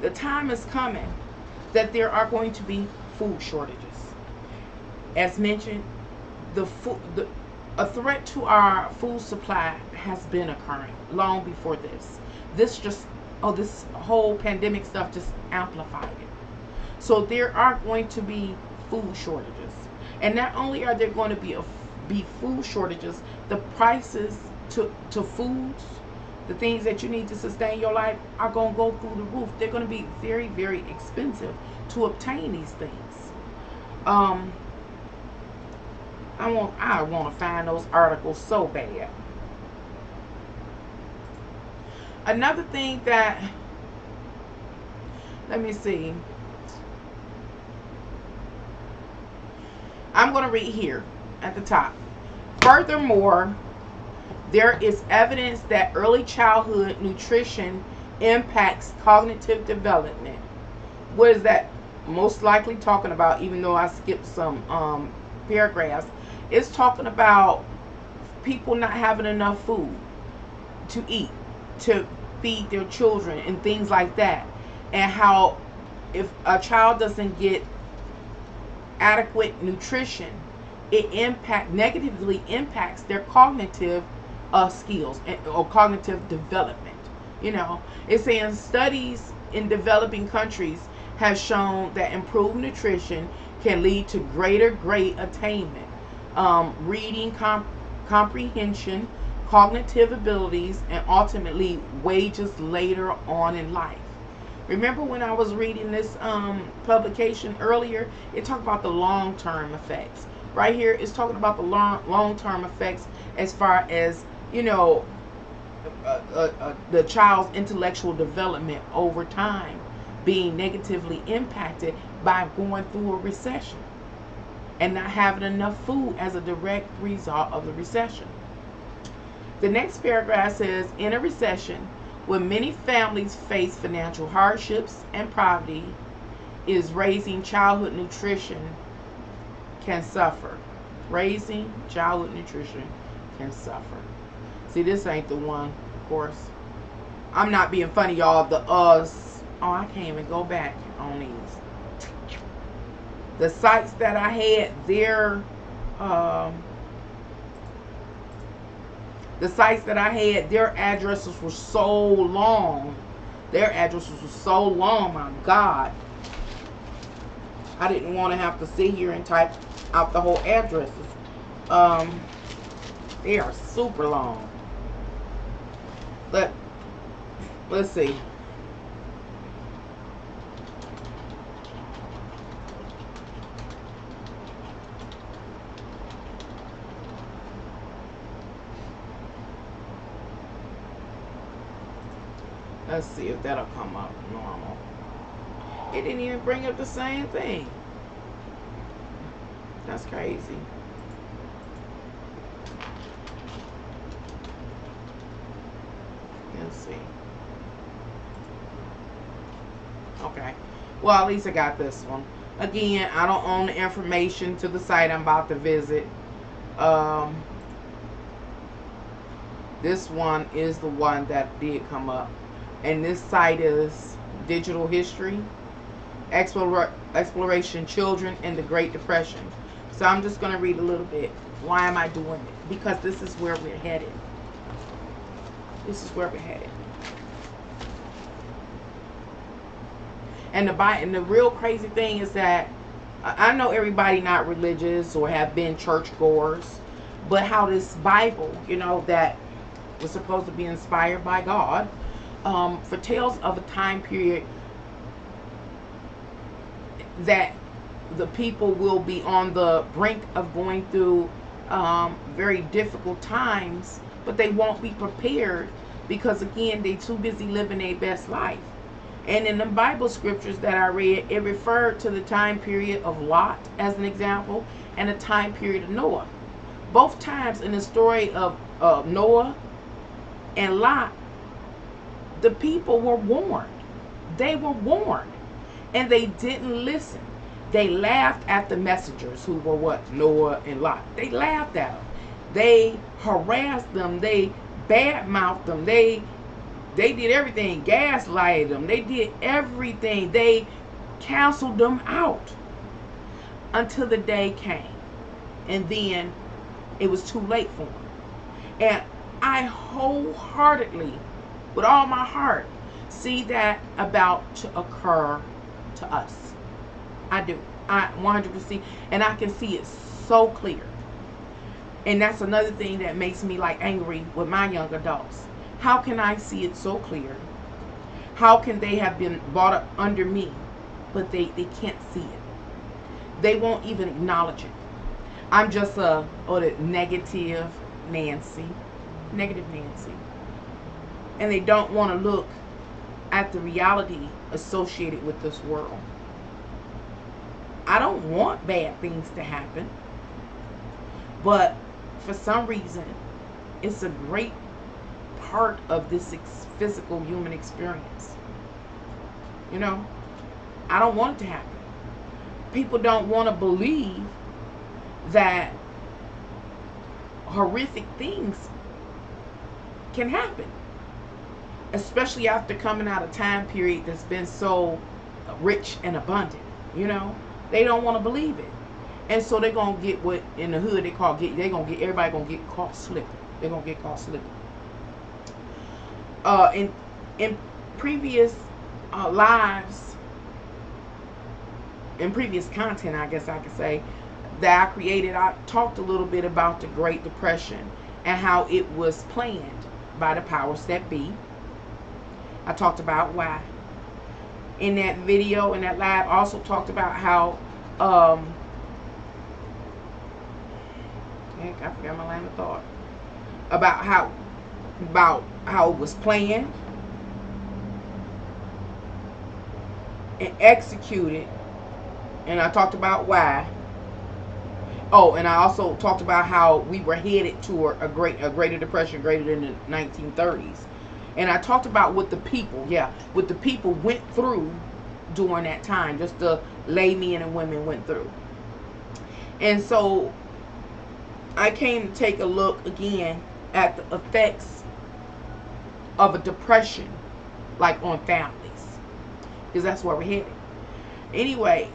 the time is coming that there are going to be food shortages. As mentioned, a threat to our food supply has been occurring long before this. This whole pandemic stuff just amplified it. So there are going to be food shortages. And not only are there going to be food shortages, the prices to foods, the things that you need to sustain your life, are going to go through the roof. They're going to be very, very expensive to obtain these things. I want to find those articles so bad. Another thing that, let me see. I'm going to read here at the top. Furthermore, there is evidence that early childhood nutrition impacts cognitive development. What is that most likely talking about? Even though I skipped some paragraphs, it's talking about people not having enough food to eat, to feed their children and things like that, and how if a child doesn't get adequate nutrition, it negatively impacts their cognitive skills or cognitive development. You know, it's saying studies in developing countries have shown that improved nutrition can lead to greater grade attainment, reading comprehension, cognitive abilities, and ultimately wages later on in life. Remember when I was reading this publication earlier, it talked about the long-term effects. Right here, it's talking about the long-term effects as far as, you know, the child's intellectual development over time being negatively impacted by going through a recession and not having enough food as a direct result of the recession. The next paragraph says, in a recession, when many families face financial hardships and poverty, is raising childhood nutrition can suffer. Raising childhood nutrition can suffer. See, this ain't the one, of course. I'm not being funny, y'all. The us. Oh, I can't even go back on these. The sites that I had, their addresses were so long. Their addresses were so long, my God. I didn't want to have to sit here and type out the whole addresses. They are super long. But let's see. Let's see if that'll come up normal. It didn't even bring up the same thing. That's crazy. Let's see. Okay. Well, at least I got this one. Again, I don't own the information to the site I'm about to visit. This one is the one that did come up. And this site is Digital History, Exploration Children in the Great Depression. So I'm just going to read a little bit. Why am I doing it? Because this is where we're headed. This is where we're headed. And the real crazy thing is that I know everybody not religious or have been churchgoers, but how this Bible, you know, that was supposed to be inspired by God, foretells of a time period that the people will be on the brink of going through very difficult times, but they won't be prepared because, again, they too busy living their best life. And in the Bible scriptures that I read, it referred to the time period of Lot as an example and the time period of Noah. Both times in the story of Noah and Lot, the people were warned. They were warned. And they didn't listen. They laughed at the messengers who were what? Noah and Lot. They laughed at them. They harassed them. They badmouthed them. They did everything. Gaslighted them. They did everything. They canceled them out until the day came. And then it was too late for them. And I wholeheartedly, with all my heart, see that about to occur to us. I do. I 100%. And I can see it so clear. And that's another thing that makes me like angry with my young adults. How can I see it so clear? How can they have been brought up under me, but they can't see it? They won't even acknowledge it. I'm just a negative Nancy. Negative Nancy. And they don't want to look at the reality associated with this world. I don't want bad things to happen. But for some reason, it's a great part of this physical human experience. You know, I don't want it to happen. People don't want to believe that horrific things can happen, especially after coming out of time period that's been so rich and abundant. You know, they don't want to believe it, and so they're gonna get what in the hood everybody gonna get caught slipping. They're gonna get caught slipping. In previous lives, in previous content, I guess I could say, that I created, I talked a little bit about the Great Depression and how it was planned by the powers that be. I talked about why. In that video, in that live, I also talked about how I forgot my line of thought. About how about how it was planned and executed, and I talked about why. Oh, and I also talked about how we were headed toward a greater depression, greater than the 1930s. And I talked about what the people, what the people went through during that time, just the laymen and women went through. And so I came to take a look again at the effects of a depression, like on families, because that's where we're headed. Anyway,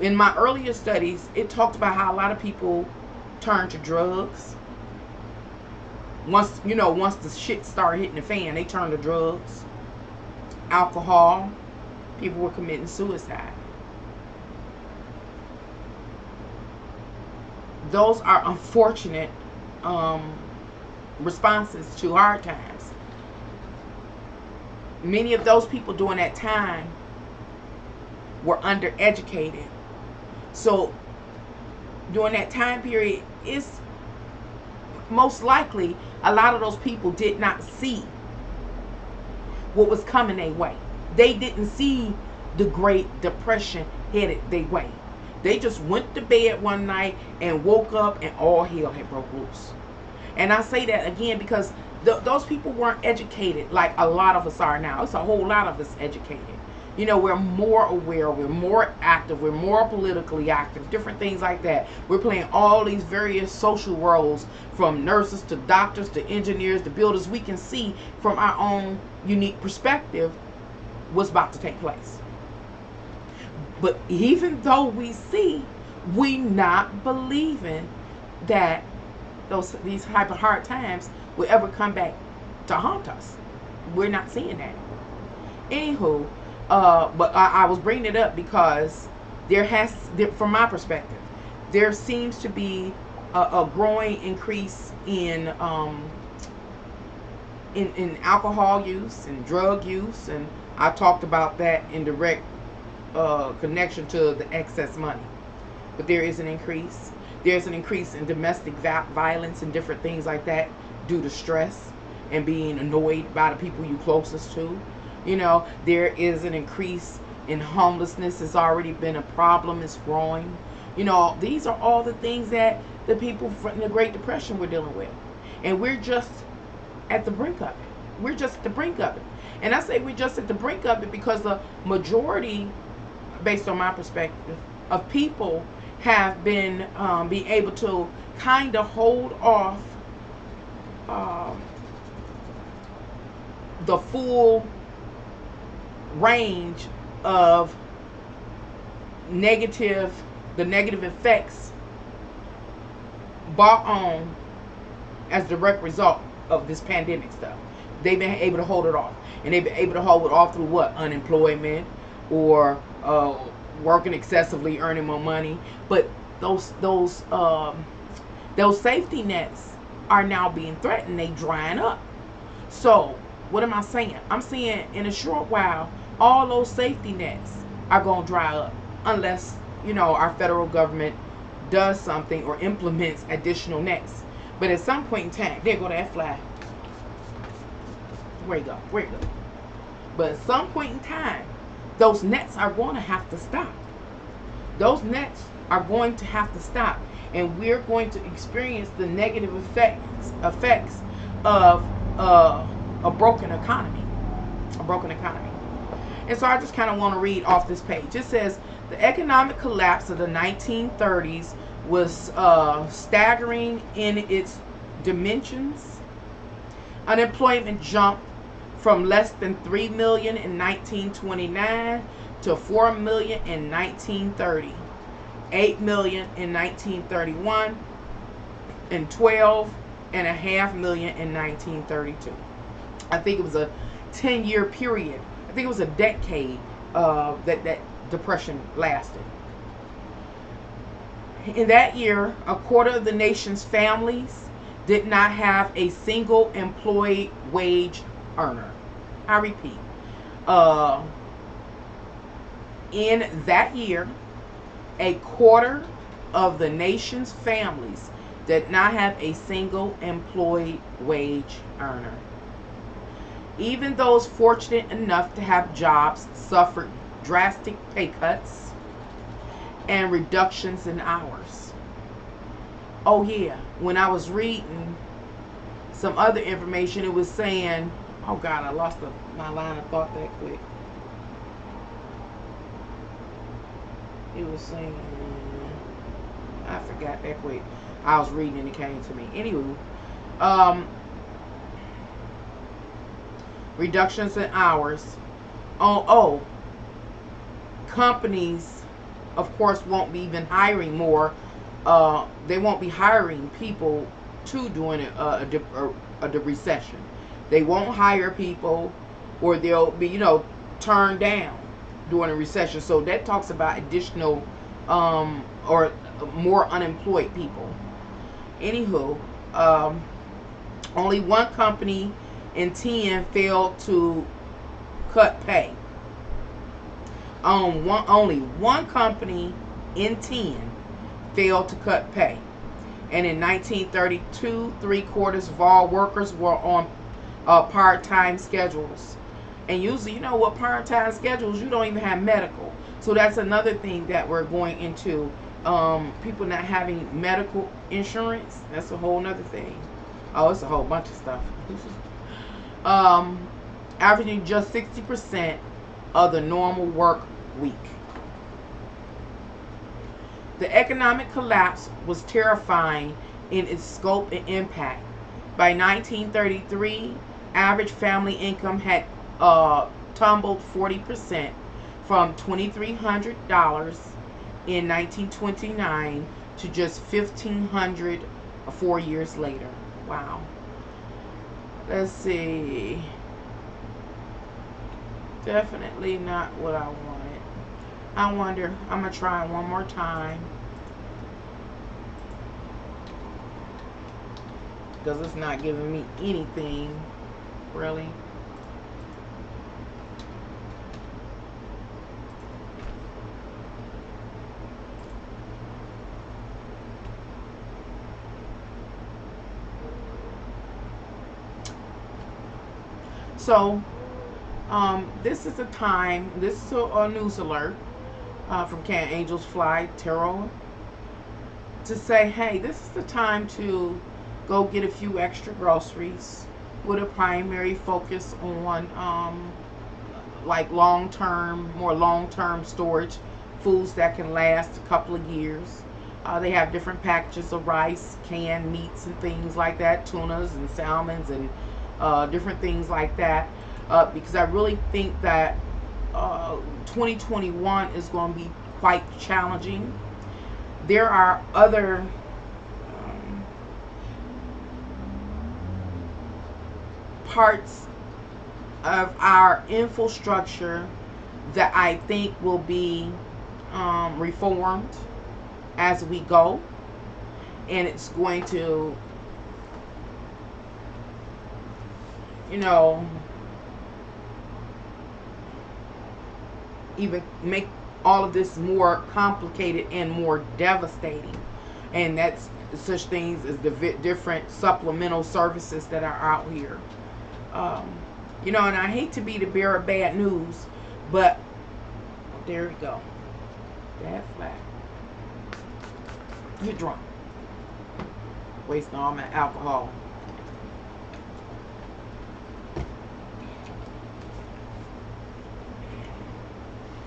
in my earlier studies, it talked about how a lot of people turn to drugs. Once the shit started hitting the fan, they turned to drugs, alcohol. People were committing suicide. Those are unfortunate responses to hard times. Many of those people during that time were undereducated. So during that time period, it's most likely a lot of those people did not see what was coming their way. They didn't see the Great Depression headed their way. They just went to bed one night and woke up and all hell had broke loose. And I say that again because those people weren't educated like a lot of us are now. It's a whole lot of us educated. We're more aware, we're more active, we're more politically active, different things like that. We're playing all these various social roles, from nurses to doctors to engineers to builders. We can see from our own unique perspective what's about to take place. But even though we see, we not believing that these type of hard times will ever come back to haunt us. We're not seeing that. Anywho, but I was bringing it up because from my perspective, there seems to be a growing increase in alcohol use and drug use, and I talked about that in direct connection to the excess money. But there is an increase. There's an increase in domestic violence and different things like that due to stress and being annoyed by the people you closest to. There is an increase in homelessness. It's already been a problem. It's growing. These are all the things that the people from the Great Depression were dealing with. And we're just at the brink of it. We're just at the brink of it. And I say we're just at the brink of it because the majority, based on my perspective, of people have been being able to kind of hold off the full range of the negative effects brought on as direct result of this pandemic stuff. They've been able to hold it off, and they've been able to hold it off through what? Unemployment, or working excessively, earning more money. But those safety nets are now being threatened. They drying up. So what am I saying? I'm saying in a short while, all those safety nets are going to dry up unless our federal government does something or implements additional nets. But at some point in time, there go that fly. Where you go? But at some point in time, those nets are going to have to stop. Those nets are going to have to stop, and we're going to experience the negative effects of a broken economy. And so I just kind of want to read off this page. It says, the economic collapse of the 1930s was staggering in its dimensions. Unemployment jumped from less than 3 million in 1929 to 4 million in 1930, 8 million in 1931, and 12.5 million in 1932. I think it was a 10-year period. I think it was a decade that depression lasted. In that year, a quarter of the nation's families did not have a single employed wage earner. I repeat, in that year, a quarter of the nation's families did not have a single employed wage earner. Even those fortunate enough to have jobs suffered drastic pay cuts and reductions in hours. Oh yeah, when I was reading some other information, it was saying, oh God, I lost my line of thought that quick. It was saying, I forgot that quick. I was reading and it came to me. Anywho, reductions in hours. Companies, of course, won't be even hiring more. They won't be hiring people to during a recession. They won't hire people, or they'll be, turned down during a recession. So that talks about additional or more unemployed people. Anywho, only one company in 10 failed to cut pay. Only one company in 10 failed to cut pay. And in 1932, 3/4 of all workers were on part-time schedules. And usually, what part-time schedules, you don't even have medical. So that's another thing that we're going into. People not having medical insurance. That's a whole nother thing. Oh, it's a whole bunch of stuff. Averaging just 60% of the normal work week. The economic collapse was terrifying in its scope and impact. By 1933, average family income had tumbled 40% from $2,300 in 1929 to just $1,500 4 years later. Wow. Let's see. Definitely not what I wanted. I wonder. I'm going to try one more time. Because it's not giving me anything. Really. So, this is a time, this is a news alert from Can Angels Fly Tarot to say, hey, this is the time to go get a few extra groceries with a primary focus on like more long-term storage, foods that can last a couple of years. They have different packages of rice, canned meats and things like that, tunas and salmons and different things like that, because I really think that 2021 is going to be quite challenging. There are other parts of our infrastructure that I think will be reformed as we go, and it's going to, even make all of this more complicated and more devastating. And that's such things as the different supplemental services that are out here. And I hate to be the bearer of bad news, but there we go. That flat. You're drunk. Wasting all my alcohol.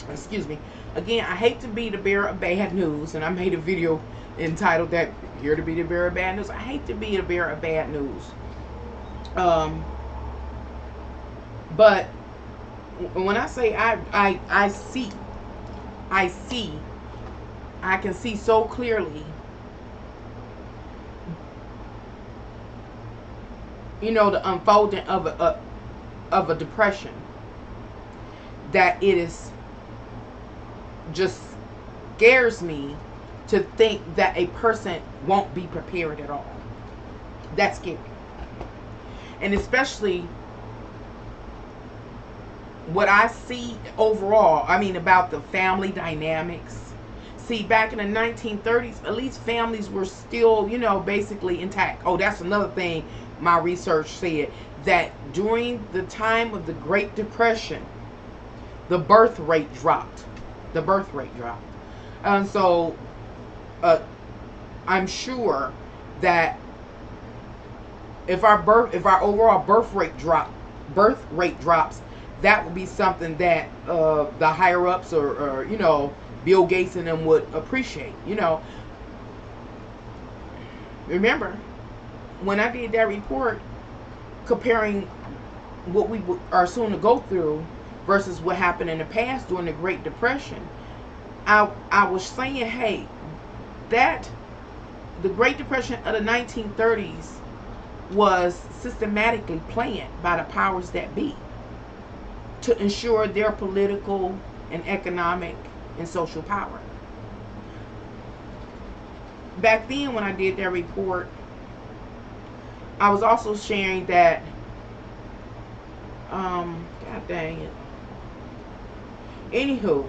Excuse me. Again, I hate to be the bearer of bad news, and I made a video entitled that, here to be the bearer of bad news. I hate to be the bearer of bad news. But when I say I see, I can see so clearly, the unfolding of a depression, that it is just scares me to think that a person won't be prepared at all. That's scary. And especially what I see overall, about the family dynamics. See, back in the 1930s, at least families were still, basically intact. Oh, that's another thing my research said that during the time of the Great Depression, the birth rate dropped. The birth rate dropped. And so I'm sure that if our overall birth rate drops, that would be something that the higher ups or Bill Gates and them would appreciate. Remember when I did that report comparing what we are soon to go through versus what happened in the past during the Great Depression, I was saying, hey, that the Great Depression of the 1930s was systematically planned by the powers that be to ensure their political and economic and social power. Back then when I did that report, I was also sharing that god dang it. Anywho,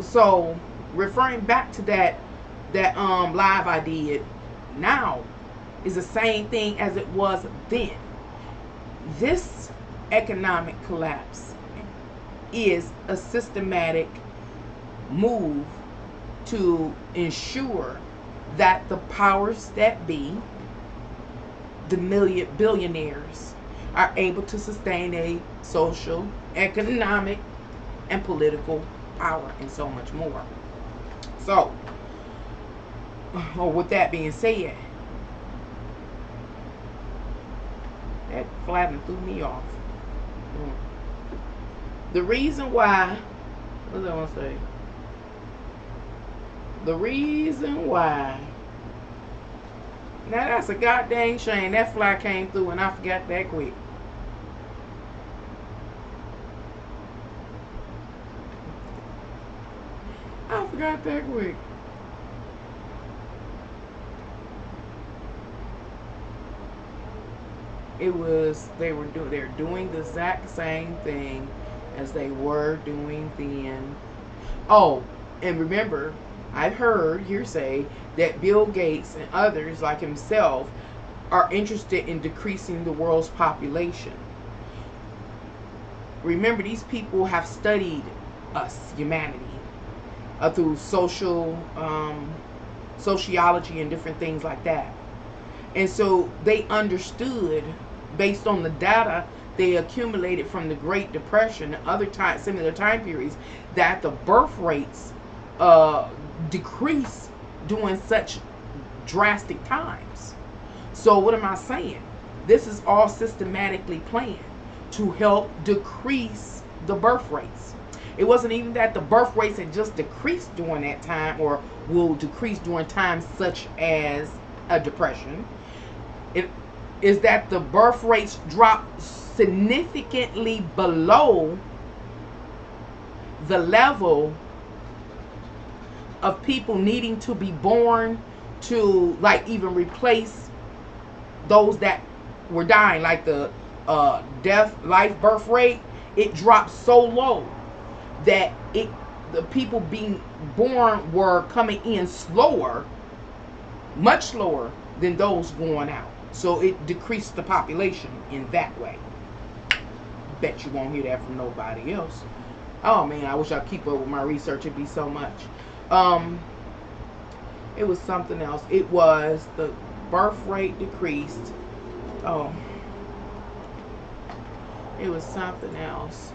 so referring back to that live I did now is the same thing as it was then. This economic collapse is a systematic move to ensure that the powers that be, the billionaires, are able to sustain a social, economic, and political power and so much more. So, with that being said, that flattened threw me off. The reason why, what was I want to say? The reason why, now that's a goddamn shame. That fly came through and I forgot that quick. I forgot that quick. They're doing the exact same thing as they were doing then. Oh, and remember, I've heard hearsay that Bill Gates and others like himself are interested in decreasing the world's population. Remember, these people have studied us, humanity, through sociology and different things like that. And so they understood, based on the data they accumulated from the Great Depression and other similar time periods, that the birth rates decrease during such drastic times. So what am I saying? This is all systematically planned to help decrease the birth rates. It wasn't even that the birth rates had just decreased during that time or will decrease during times such as a depression. It is that the birth rates drop significantly below the level of people needing to be born to like even replace those that were dying, like the life birth rate. It dropped so low that the people being born were coming in slower, much slower than those going out. So it decreased the population in that way. Bet you won't hear that from nobody else. Oh man, I wish I'd keep up with my research. It'd be so much. It was something else. It was the birth rate decreased. Oh, it was something else.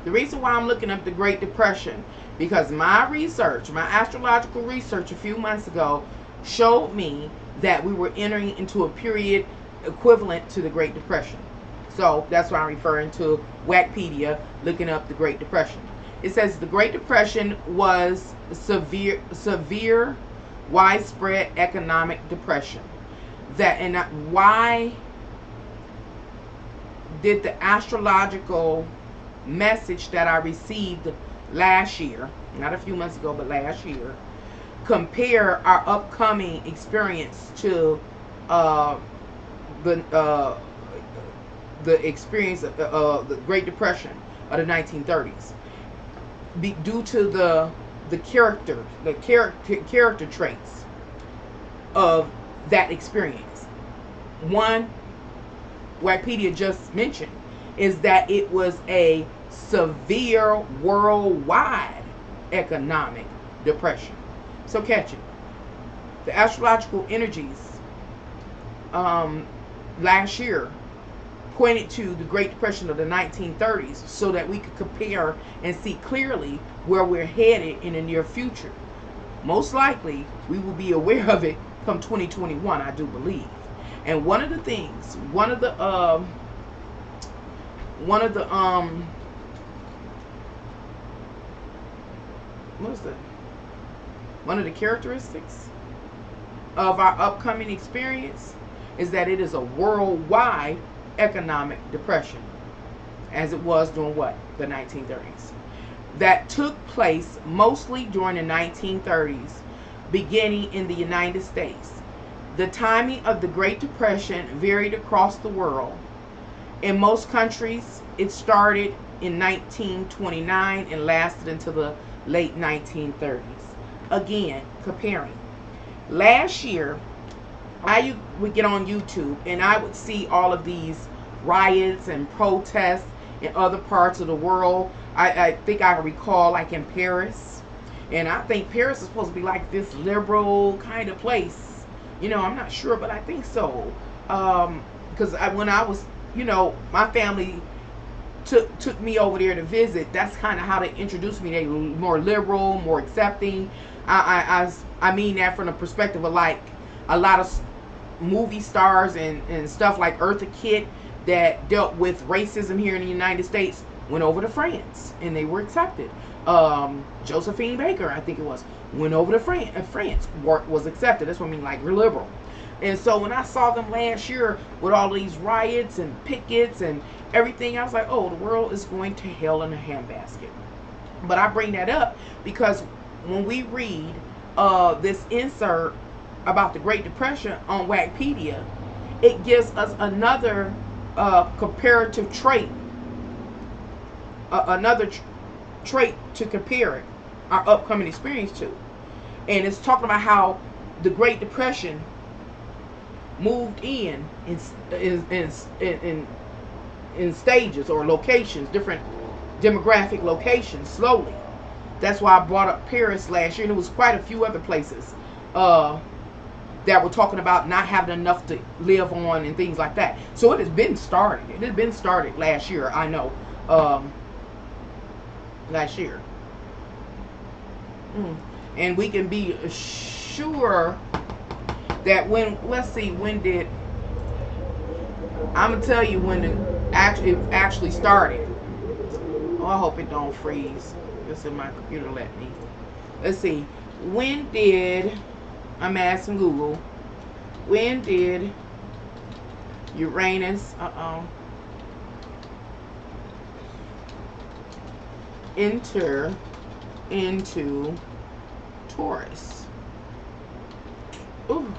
The reason why I'm looking up the Great Depression, because my research, my astrological research a few months ago showed me that we were entering into a period equivalent to the Great Depression. So that's why I'm referring to Wikipedia, looking up the Great Depression. It says the Great Depression was severe, widespread economic depression. Why did the astrological message that I received last year, not a few months ago, but last year, compare our upcoming experience to the uh, the experience of the Great Depression of the 1930s, due to the character traits of that experience. One, Wikipedia just mentioned, is that it was a severe worldwide economic depression. So catch it. The astrological energies last year pointed to the Great Depression of the 1930s so that we could compare and see clearly where we're headed in the near future. Most likely, we will be aware of it come 2021, I do believe. And one of the things, one of the characteristics of our upcoming experience is that it is a worldwide economic depression, as it was during what? The 1930s. That took place mostly during the 1930s, beginning in the United States. The timing of the Great Depression varied across the world. In most countries, it started in 1929 and lasted until the late 1930s. Again, comparing. Last year, I would get on YouTube and I would see all of these riots and protests in other parts of the world. I think I recall, like in Paris. And I think Paris is supposed to be like this liberal kind of place. You know, I'm not sure, but I think so. Because when I was, you know, my family took me over there to visit. That's kind of how they introduced me. They were more liberal, more accepting. I mean that from the perspective of like a lot of movie stars and stuff like Eartha Kitt that dealt with racism here in the United States went over to France and they were accepted. Josephine Baker, I think it was, went over to France, was accepted. That's what I mean, like, we're liberal. And so when I saw them last year with all these riots and pickets and everything, I was like, oh, the world is going to hell in a handbasket. But I bring that up because when we read this insert about the Great Depression on Wikipedia, it gives us another comparative trait, another trait to compare it, our upcoming experience to. And it's talking about how the Great Depression moved in stages or locations, different demographic locations, slowly. That's why I brought up Paris last year, and there was quite a few other places that were talking about not having enough to live on and things like that. So it has been started. It has been started last year, I know. Last year. And we can be sure that when, let's see, when did, I'm going to tell you when it actually started. Oh, I hope it don't freeze. This is my computer let me. Let's see. When did, I'm asking Google, when did Uranus, enter into Taurus? Ooh.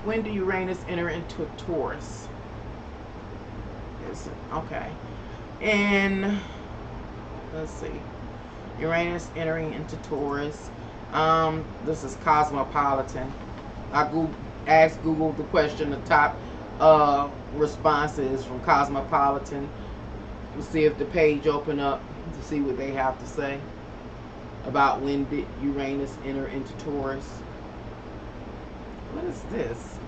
When did Uranus enter into Taurus? Okay. And let's see. Uranus entering into Taurus. This is Cosmopolitan. I asked Google the question. The top responses from Cosmopolitan. We'll see if the page open up to see what they have to say about when did Uranus enter into Taurus. What is this?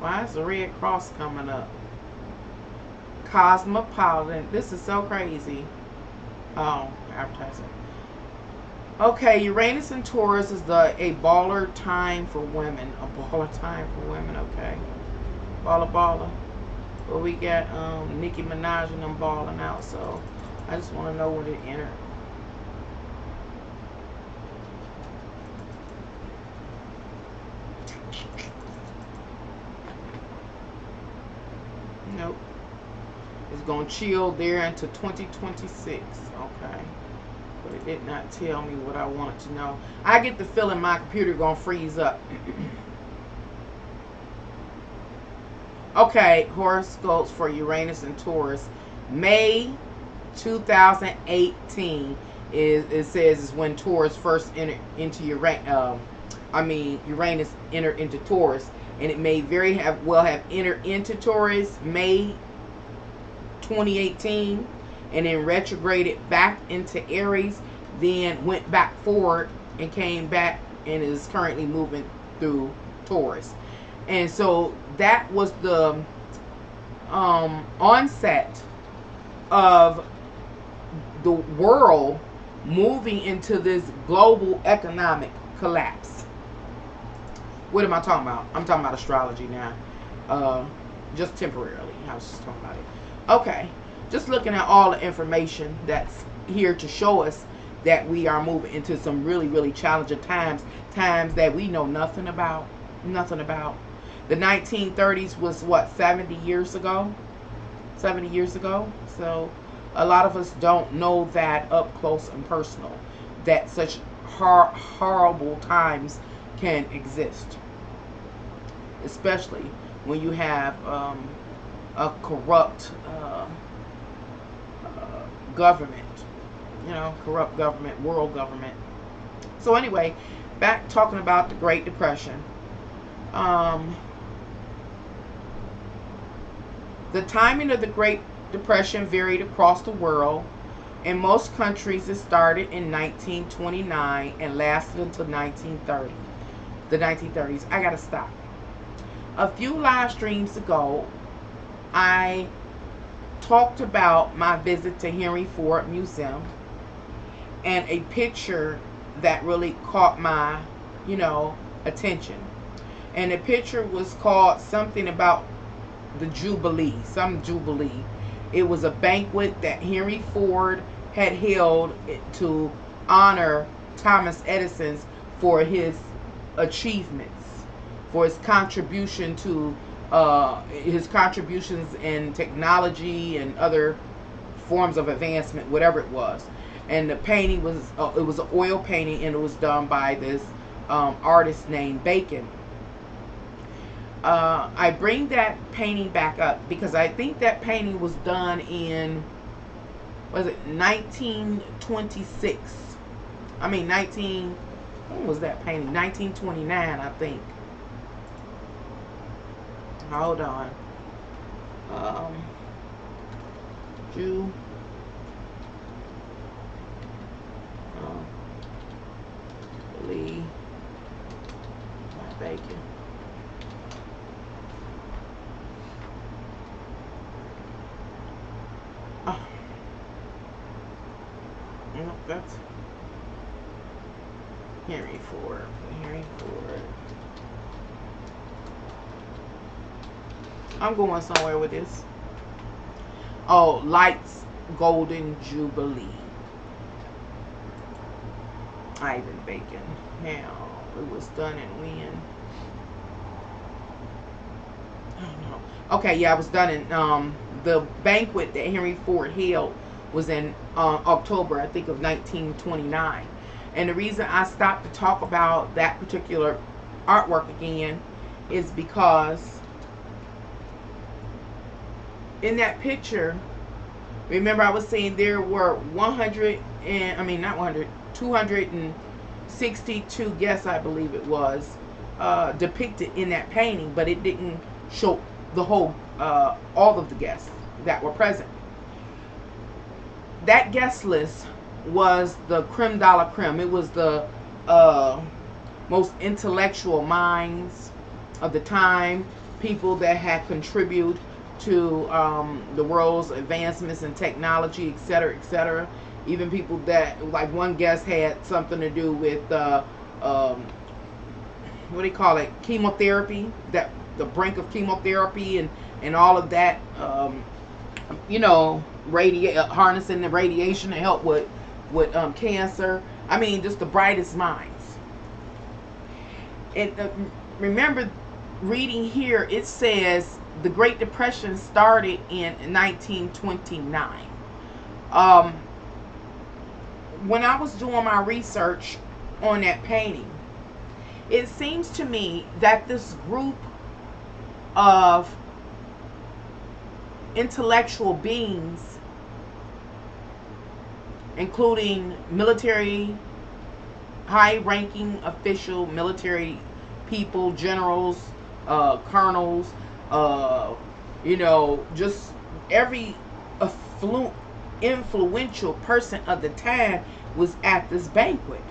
Why is the red cross coming up? Cosmopolitan. This is so crazy. Oh, advertising. Okay, Uranus and Taurus is a baller time for women. A baller time for women, okay. Baller. Well, we got Nicki Minaj and them balling out, so I just want to know when it entered. Nope. It's going to chill there into 2026. Okay. but it did not tell me what I wanted to know. I get the feeling my computer gonna freeze up. Okay, horoscopes for Uranus and Taurus. May 2018 it says is when Taurus first entered into Uranus. Uranus entered into Taurus, and it may well have entered into Taurus May 2018, and then retrograded back into Aries, then went back forward and came back and is currently moving through Taurus. And so that was the onset of the world moving into this global economic collapse. What am I talking about? I'm talking about astrology now. Just temporarily. I was just talking about it. Okay. Just looking at all the information that's here to show us that we are moving into some really, really challenging times. Times that we know nothing about. Nothing about. The 1930s was what, 70 years ago? 70 years ago. So a lot of us don't know that up close and personal, that such horrible times can exist, especially when you have a corrupt government, corrupt government, world government. So anyway, back talking about the Great Depression. The timing of the Great Depression varied across the world. In most countries, it started in 1929 and lasted until 1930. The 1930s. I gotta stop. A few live streams ago, I talked about my visit to Henry Ford Museum and a picture that really caught my, attention. And the picture was called something about the Jubilee, some Jubilee. It was a banquet that Henry Ford had held to honor Thomas Edison for his achievements, for his contribution to his contributions in technology and other forms of advancement, whatever it was. And the painting was it was an oil painting, and it was done by this artist named Bacon. I bring that painting back up because I think that painting was done in, was it 1926? When was that painting? 1929, I think. Hold on. Jubilee Bacon. Oh. No, that's Henry Ford. Henry Ford. I'm going somewhere with this. Oh, Lights Golden Jubilee. Ivan Bacon. Now, it was done in when? I don't know. Okay, yeah, it was done in the banquet that Henry Ford held was in October, I think, of 1929. And the reason I stopped to talk about that particular artwork again is because in that picture, remember I was saying there were 262 guests, I believe it was, depicted in that painting, but it didn't show the whole, all of the guests that were present. That guest list was the creme de la creme. It was the most intellectual minds of the time, people that had contributed to the world's advancements in technology, etc., etc. Even people that, like one guest had something to do with what do you call it, chemotherapy, that the brink of chemotherapy and all of that, harnessing the radiation to help with cancer. I mean, just the brightest minds. And remember reading here, it says the Great Depression started in 1929. when I was doing my research on that painting, it seems to me that this group of intellectual beings, including military, high-ranking official military people, generals, colonels, just every influential person of the time was at this banquet.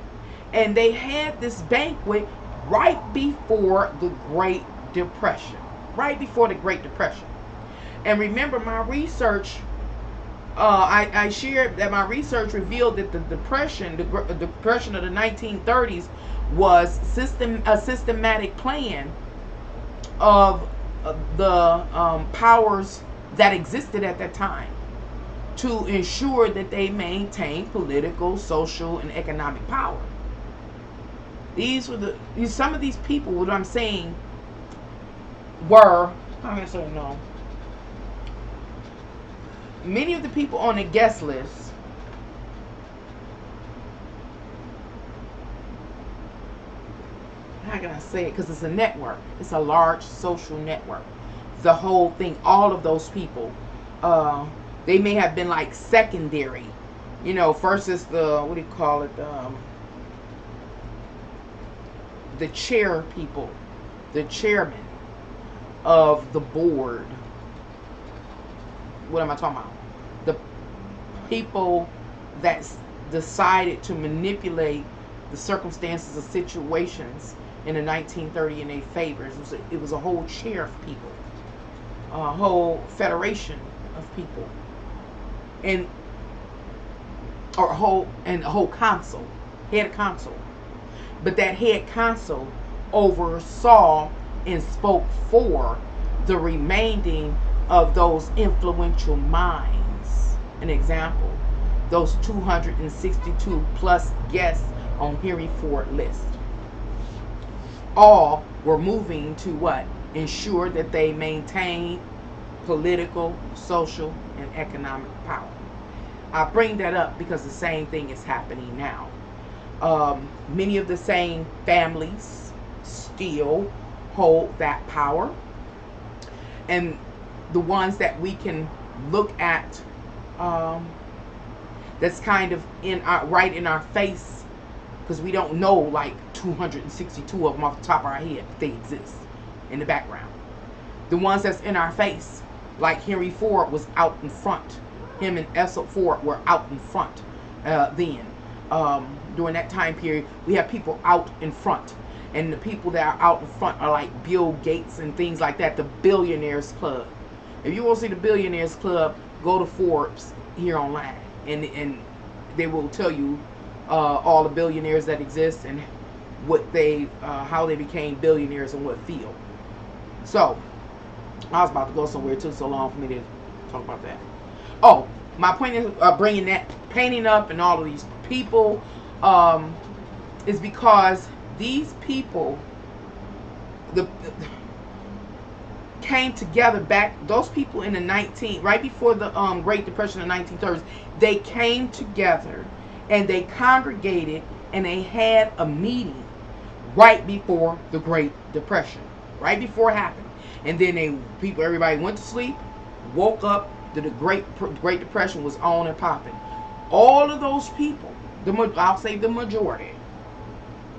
And they had this banquet right before the Great Depression. Right before the Great Depression. And remember, my research, I shared that my research revealed that the depression of the 1930s was a systematic plan of the powers that existed at that time to ensure that they maintained political, social, and economic power. Some of these people, what I'm saying, were, I'm going to say no. Many of the people on the guest list how can I say it? Because it's a network. It's a large social network. The whole thing, all of those people, they may have been like secondary. First is the, what do you call it? The chair people, the chairman of the board. What am I talking about? The people that decided to manipulate the circumstances of situations in the 1930 in their favor. It was a whole chair of people, a whole federation of people, and a whole council, head council. But that head council oversaw and spoke for the remaining of those influential minds. An example, those 262 plus guests on Henry Ford list. All were moving to what? Ensure that they maintain political, social, and economic power. I bring that up because the same thing is happening now. Many of the same families still hold that power. And the ones that we can look at, that's kind of right in our face, because we don't know like 262 of them off the top of our head, but they exist in the background. The ones that's in our face, like Henry Ford was out in front. Him and Ethel Ford were out in front then. During that time period, we have people out in front. And the people that are out in front are like Bill Gates and things like that, the Billionaires Club. If you want to see the Billionaires Club, go to Forbes here online. And they will tell you all the billionaires that exist and what how they became billionaires in what field. So, I was about to go somewhere. It took so long for me to talk about that. Oh, my point is bringing that painting up and all of these people is because these people came together back. Those people in the right before the Great Depression in the 1930s, they came together and they congregated and they had a meeting right before the Great Depression, right before it happened. And then everybody went to sleep, woke up. The Great Depression was on and popping. All of those people, I'll say the majority,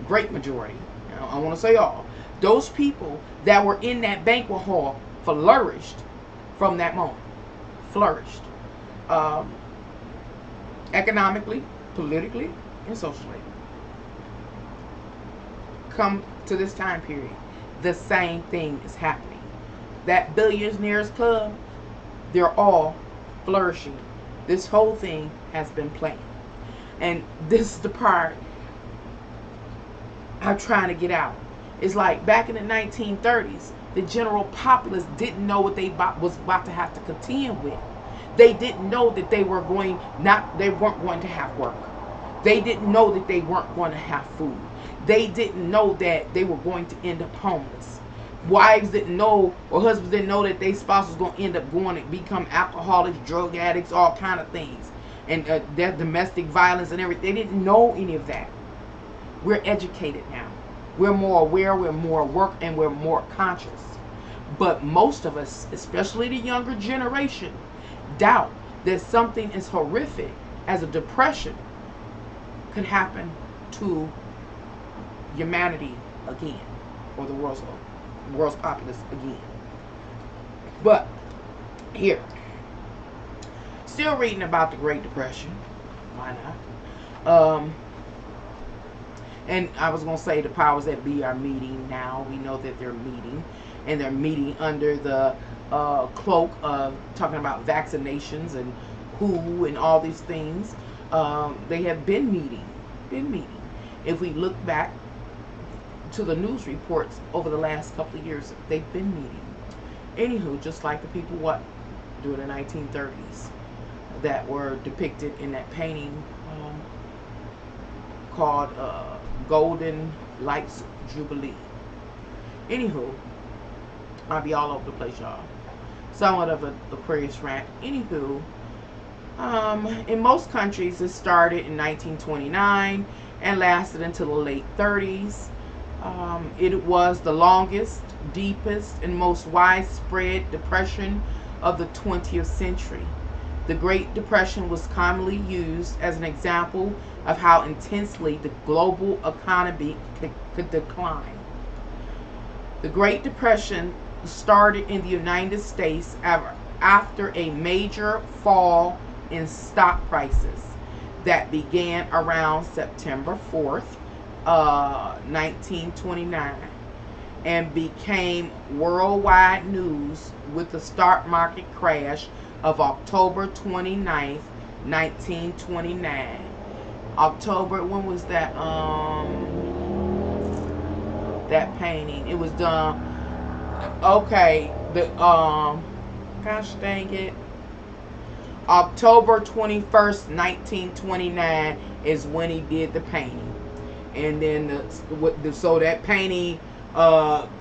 great majority, I want to say all, those people that were in that banquet hall flourished from that moment. Flourished. Economically, politically, and socially. Come to this time period, the same thing is happening. That Billionaires Club, they're all flourishing. This whole thing has been planned. And this is the part I'm trying to get out. It's like back in the 1930s, the general populace didn't know what they was about to have to contend with. They didn't know that they weren't going to have work. They didn't know that they weren't going to have food. They didn't know that they were going to end up homeless. Wives didn't know, or husbands didn't know that their spouse was going to end up going and become alcoholics, drug addicts, all kind of things. and their domestic violence and everything. They didn't know any of that. We're educated now. We're more aware, we're more work, and we're more conscious. But most of us, especially the younger generation, doubt that something as horrific as a depression could happen to humanity again, or the world's populace again. But here, still reading about the Great Depression. Why not? And I was going to say the powers that be are meeting now. We know that they're meeting. And they're meeting under the cloak of talking about vaccinations and WHO and all these things. They have been meeting. If we look back to the news reports over the last couple of years, they've been meeting. Anywho, just like the people during the 1930s that were depicted in that painting called Golden Lights Jubilee. Anywho, I'll be all over the place, y'all. Somewhat of a Aquarius rant. Anywho, in most countries, it started in 1929 and lasted until the late 30s. It was the longest, deepest, and most widespread depression of the 20th century. The Great Depression was commonly used as an example of how intensely the global economy could decline. The Great Depression started in the United States after a major fall in stock prices that began around September 4th, 1929, and became worldwide news with the stock market crash of October 29th, 1929. October, when was that? That painting. It was done. Okay, gosh dang it. October 21st, 1929 is when he did the painting. And then so that painting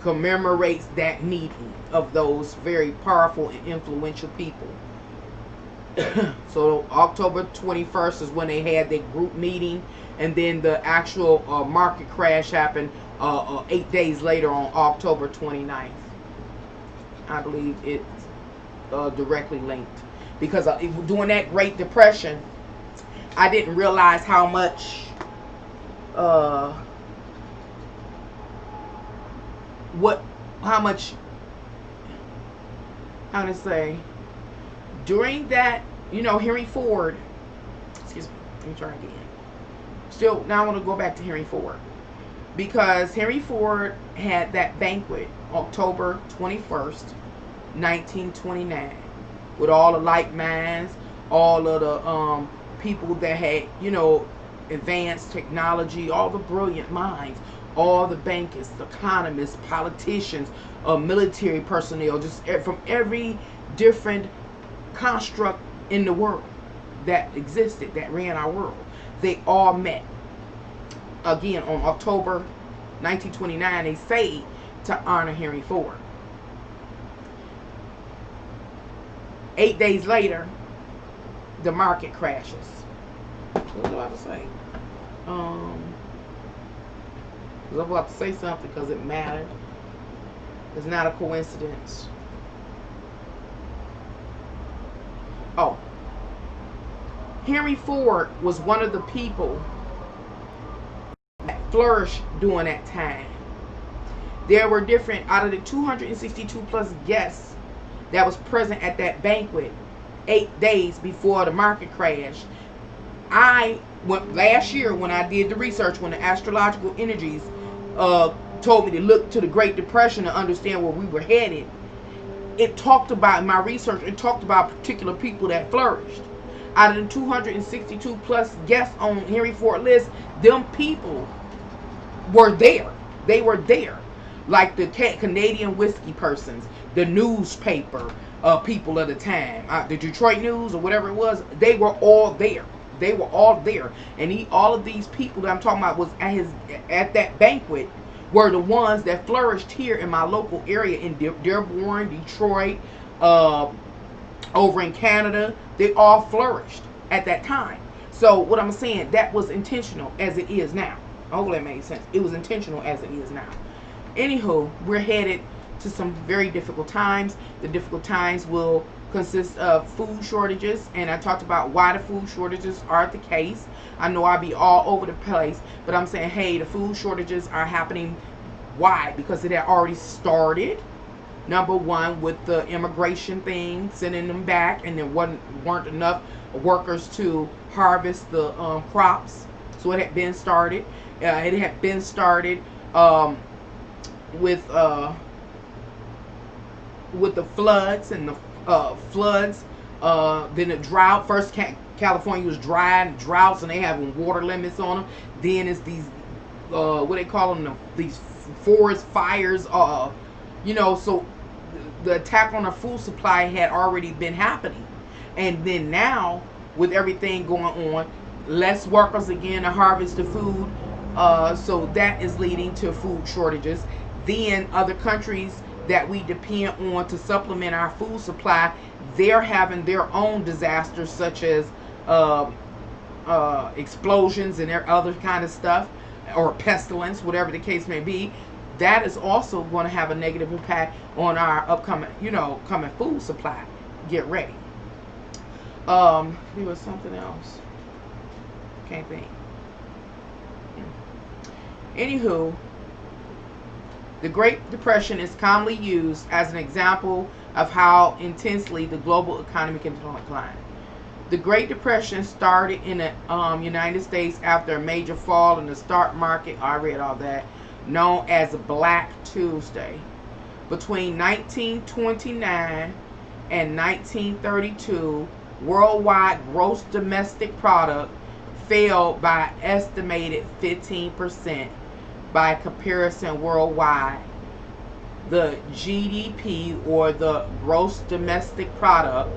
commemorates that meeting of those very powerful and influential people. So October 21st is when they had their group meeting, and then the actual market crash happened 8 days later on October 29th. I believe it's directly linked, because during that Great Depression, I didn't realize how much how to say, during that, Henry Ford, excuse me, let me try again. Still, now I want to go back to Henry Ford, because Henry Ford had that banquet October 21st, 1929, with all the like minds, all of the people that had, advanced technology, all the brilliant minds, all the bankers, economists, politicians, military personnel, just from every different construct in the world that existed, that ran our world. They all met again on October 1929, they say, to honor Henry Ford. 8 days later, the market crashes. What was I about to say? I was about to say something because it mattered. It's not a coincidence. Oh, Henry Ford was one of the people that flourished during that time. There were different, out of the 262 plus guests that was present at that banquet 8 days before the market crash. I went last year when I did the research, when the astrological energies told me to look to the Great Depression to understand where we were headed. It talked about, in my research, it talked about particular people that flourished. Out of the 262 plus guests on Henry Ford list, them people were there. They were there. Like the Canadian whiskey persons, the newspaper people of the time, the Detroit News or whatever it was, they were all there. They were all there. And all of these people that I'm talking about was at that banquet were the ones that flourished here in my local area in Dearborn, Detroit, over in Canada. They all flourished. at that time. So what I'm saying, that was intentional as it is now. Hopefully that made sense. It was intentional as it is now. Anywho, we're headed to some very difficult times. The difficult times will consist of food shortages, and I talked about why the food shortages are the case. I know I'll be all over the place, but I'm saying, hey, the food shortages are happening. Why? Because it had already started. Number one, with the immigration thing, sending them back, and there weren't enough workers to harvest the crops. So it had been started. It had been started with the floods and the floods. Then the drought. First, California was dry and droughts, and they having water limits on them. Then it's these what they call them, these forest fires. So the attack on the food supply had already been happening, and then now with everything going on, less workers again to harvest the food. So that is leading to food shortages. Then other countries that we depend on to supplement our food supply, they're having their own disasters, such as explosions and their other kind of stuff, or pestilence, whatever the case may be. That is also going to have a negative impact on our upcoming, coming food supply. Get ready. There was something else. Can't think. Anywho, the Great Depression is commonly used as an example of how intensely the global economy can decline. The Great Depression started in the United States after a major fall in the stock market. I read all that. Known as Black Tuesday. Between 1929 and 1932, worldwide gross domestic product fell by estimated 15%. By comparison, worldwide, the GDP, or the gross domestic product,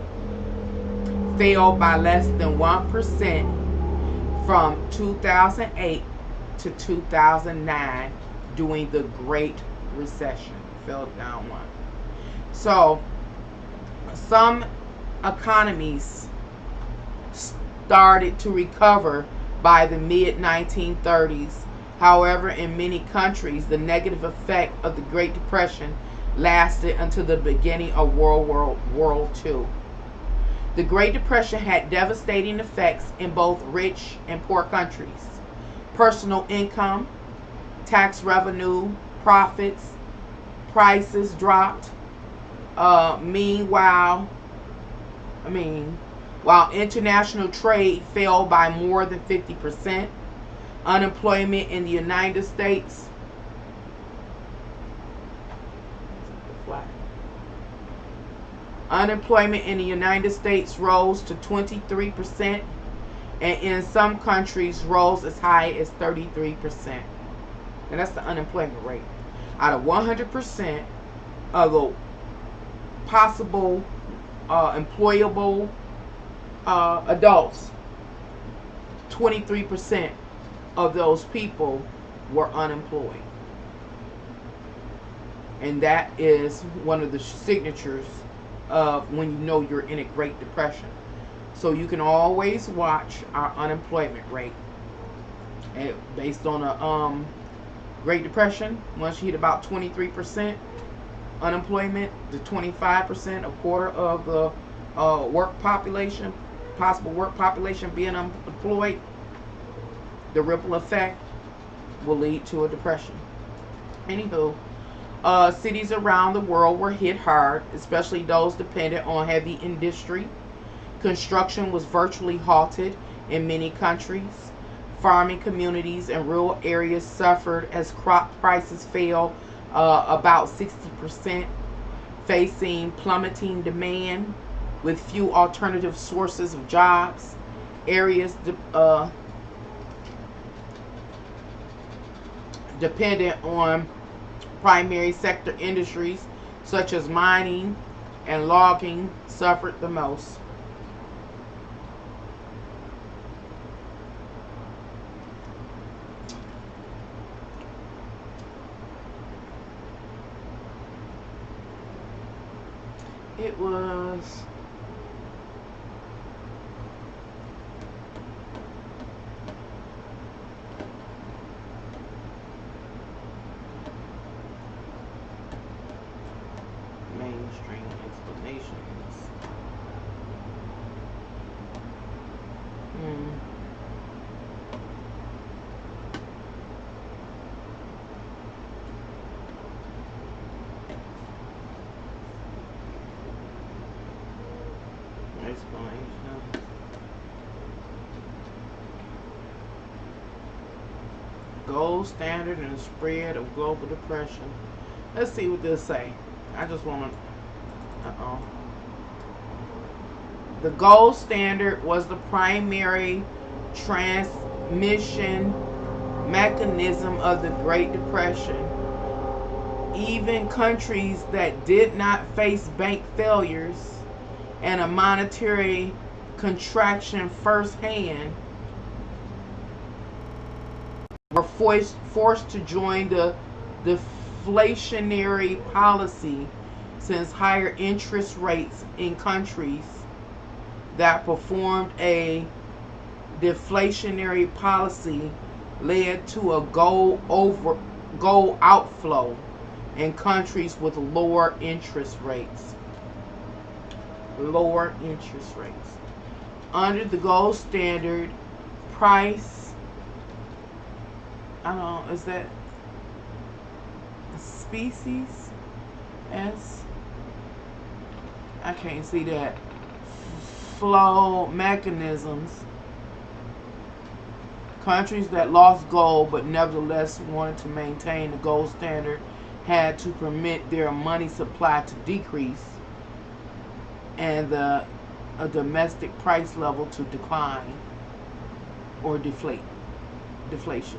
fell by less than 1% from 2008 to 2009 during the Great Recession. Fell down one. So some economies started to recover by the mid-1930s. However, in many countries, the negative effect of the Great Depression lasted until the beginning of World War II. The Great Depression had devastating effects in both rich and poor countries. Personal income, tax revenue, profits, prices dropped. While international trade fell by more than 50%, unemployment in the United States rose to 23%, and in some countries rose as high as 33%. And that's the unemployment rate. Out of 100% of the possible employable adults, 23% of those people were unemployed. And that is one of the signatures of when you know you're in a Great Depression. So you can always watch our unemployment rate. And based on a Great Depression, once you hit about 23% unemployment to 25%, a quarter of the possible work population being unemployed, the ripple effect will lead to a depression. Anywho, cities around the world were hit hard, especially those dependent on heavy industry. Construction was virtually halted in many countries. Farming communities and rural areas suffered as crop prices fell about 60%, facing plummeting demand with few alternative sources of jobs. Areas dependent on primary sector industries such as mining and logging suffered the most. It was Explanation. Gold standard and the spread of global depression. Let's see what this say. I just want to. The gold standard was the primary transmission mechanism of the Great Depression. Even countries that did not face bank failures and a monetary contraction firsthand were forced to join the deflationary policy, since higher interest rates in countries that performed a deflationary policy led to a gold outflow in countries with lower interest rates. Under the gold standard, price, I don't know, is that species? S? I can't see that. Flow mechanisms. Countries that lost gold but nevertheless wanted to maintain the gold standard had to permit their money supply to decrease and a domestic price level to decline or deflation.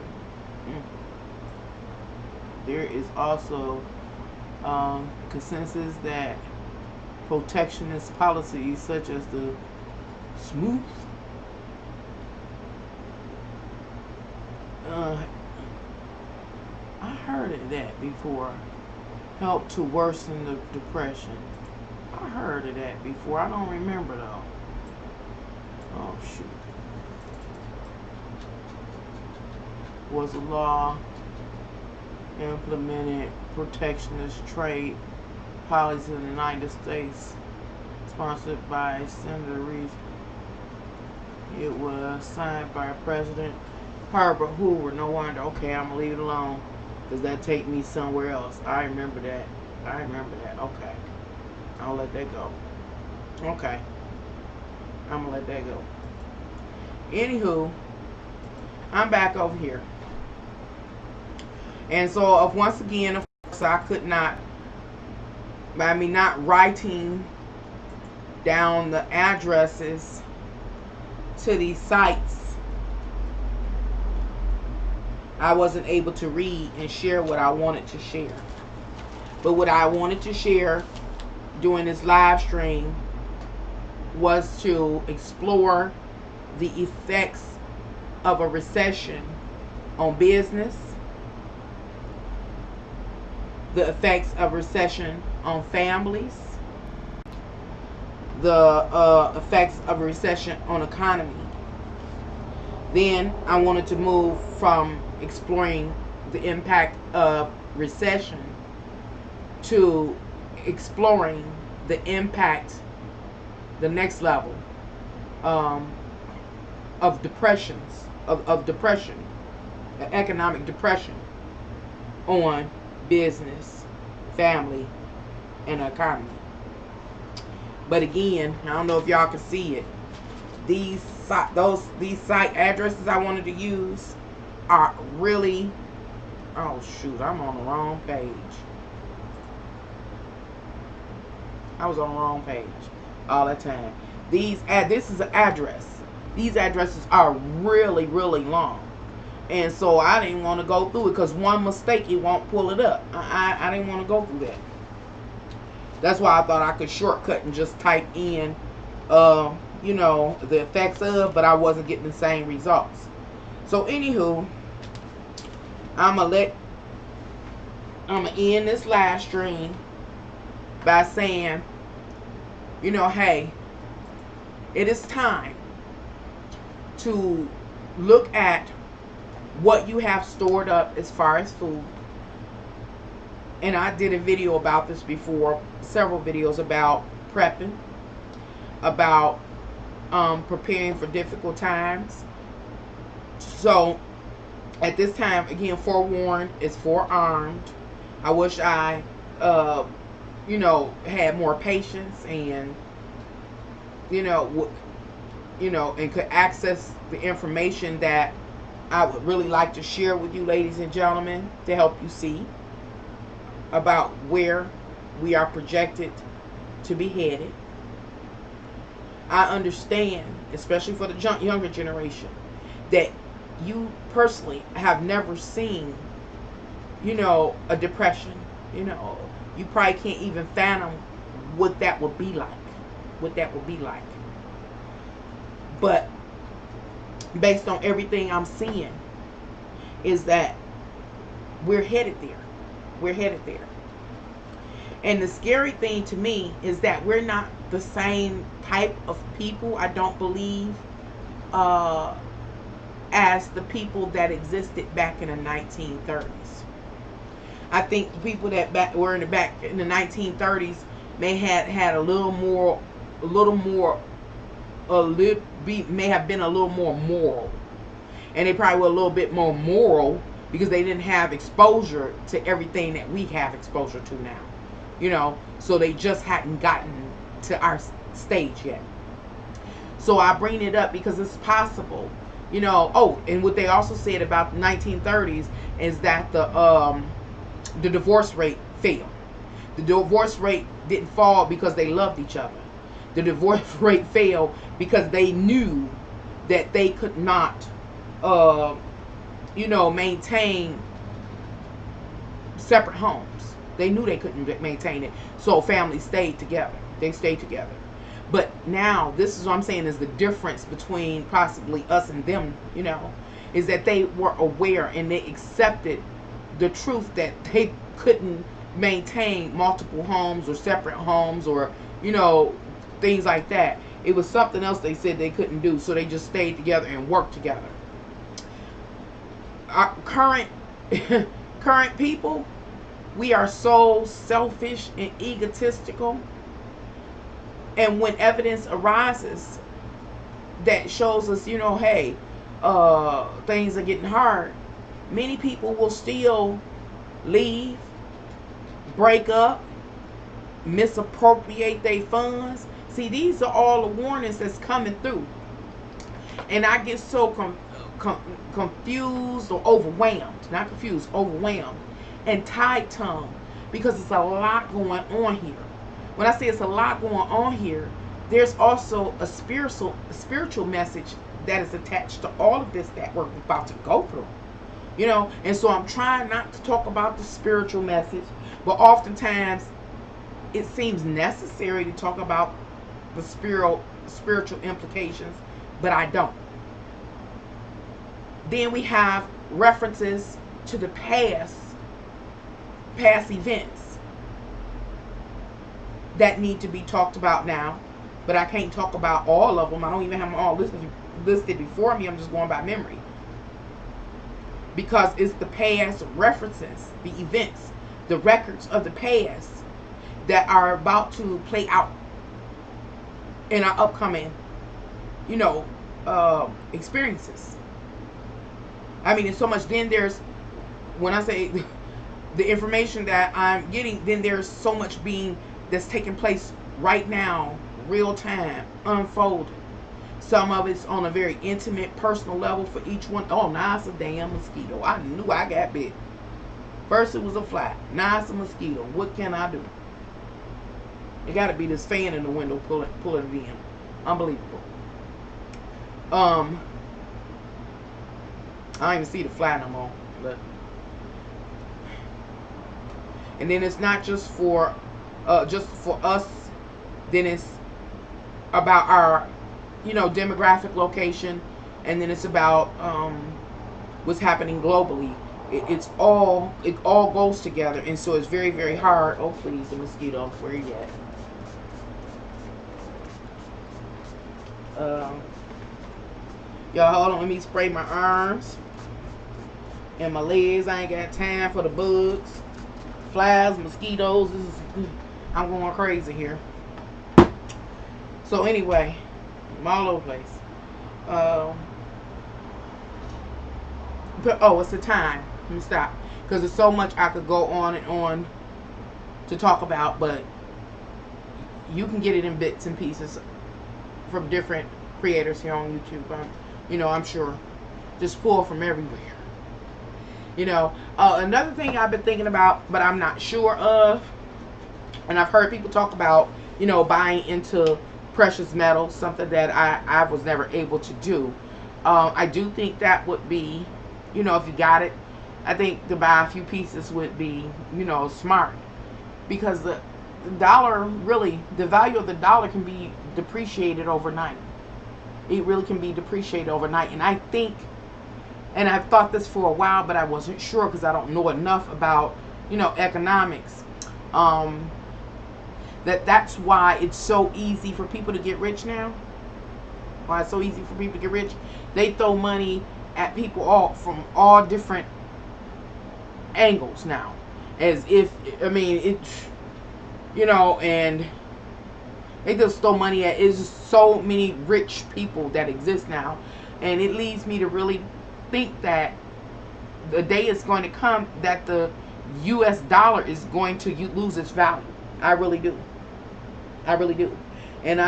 There is also consensus that protectionist policies such as the smooth I heard of that before, helped to worsen the depression. I heard of that before. I don't remember though. Oh shoot. Was a law implemented protectionist trade policies in the United States, sponsored by Senator Reed. It was signed by President Herbert Hoover. No wonder. Okay, I'm gonna leave it alone because that take me somewhere else. I remember that. Okay, I'll let that go. Okay, I'm gonna let that go. Anywho, I'm back over here, and so once again, of course, I could not, by me not writing down the addresses to these sites, I wasn't able to read and share what I wanted to share. But what I wanted to share during this live stream was to explore the effects of a recession on business, the effects of recession on families, the effects of a recession on economy. Then I wanted to move from exploring the impact of recession to exploring the impact, the next level of depressions, of depression, economic depression on business, family, and economy. But again, I don't know if y'all can see it. These site addresses I wanted to use are really, oh shoot, I'm on the wrong page. I was on the wrong page all that time. This is an address. These addresses are really, really long. And so I didn't want to go through it because one mistake, it won't pull it up. I didn't want to go through that. That's why I thought I could shortcut and just type in, you know, the effects of, but I wasn't getting the same results. So anywho, I'm gonna end this live stream by saying, you know, hey, it is time to look at what you have stored up as far as food. And I did a video about this before, several videos about prepping, about preparing for difficult times. So at this time, again, forewarned is forearmed. I wish I, had more patience and, and could access the information that I would really like to share with you, ladies and gentlemen, to help you see about where we are projected to be headed. I understand, especially for the younger generation, that you personally have never seen, a depression. You probably can't even fathom what that would be like. But based on everything I'm seeing, is that we're headed there. And the scary thing to me is that we're not the same type of people, I don't believe, as the people that existed back in the 1930s. I think the people that were in the 1930s may have been a little more moral, and they probably were a little bit more moral because they didn't have exposure to everything that we have exposure to now. So they just hadn't gotten to our stage yet. So I bring it up because it's possible, and what they also said about the 1930s is that the divorce rate fell. The divorce rate didn't fall because they loved each other. The divorce rate fell because they knew that they could not, maintain separate homes. They knew they couldn't maintain it. So families stayed together. They stayed together. But now, this is what I'm saying is the difference between possibly us and them, is that they were aware and they accepted the truth that they couldn't maintain multiple homes or separate homes or, things like that. It was something else they said they couldn't do, so they just stayed together and worked together. Our current people, we are so selfish and egotistical. And when evidence arises that shows us, hey, things are getting hard, many people will still leave, break up, misappropriate their funds. See, these are all the warnings that's coming through. And I get so confused or overwhelmed, not confused, overwhelmed and tight-tongued because it's a lot going on here. When I say it's a lot going on here, there's also a spiritual message that is attached to all of this that we're about to go through. And so I'm trying not to talk about the spiritual message, but oftentimes it seems necessary to talk about the spiritual implications, but I don't. Then we have references to the past events that need to be talked about now, but I can't talk about all of them. I don't even have them all listed before me. I'm just going by memory. Because it's the past references, the events, the records of the past that are about to play out in our upcoming, experiences. I mean, it's so much. Then there's, when I say the information that I'm getting, then there's so much that's taking place right now, real time, unfolding. Some of it's on a very intimate, personal level for each one. Oh, now it's a damn mosquito. I knew I got bit. First it was a fly. Now it's a mosquito. What can I do? It got to be this fan in the window pulling it in. Unbelievable. I don't even see the fly no more. But. And then it's not just for us. Then it's about our, demographic location, and then it's about what's happening globally. It all goes together, and so it's very, very hard. Oh, please, the mosquito, where are you at? Y'all, hold on, let me spray my arms and my legs. I ain't got time for the bugs, flies, mosquitoes. I'm going crazy here. So anyway, I'm all over the place. Um, but oh, it's the time. Let me stop because there's so much I could go on and on to talk about, but you can get it in bits and pieces from different creators here on YouTube. I'm sure. Just pull from everywhere. Another thing I've been thinking about, but I'm not sure of, and I've heard people talk about, buying into precious metals, something that I was never able to do. I do think that would be, if you got it, I think to buy a few pieces would be, smart. Because the dollar, really, the value of the dollar can be depreciated overnight. It really can be depreciated overnight. And I think, and I've thought this for a while, but I wasn't sure because I don't know enough about, economics. That's why it's so easy for people to get rich now. Why it's so easy for people to get rich. They throw money at people from all different angles now. As if, and they just throw money at, it's just so many rich people that exist now. And it leads me to really think that the day is going to come that the U.S. dollar is going to lose its value. I really do. I really do. And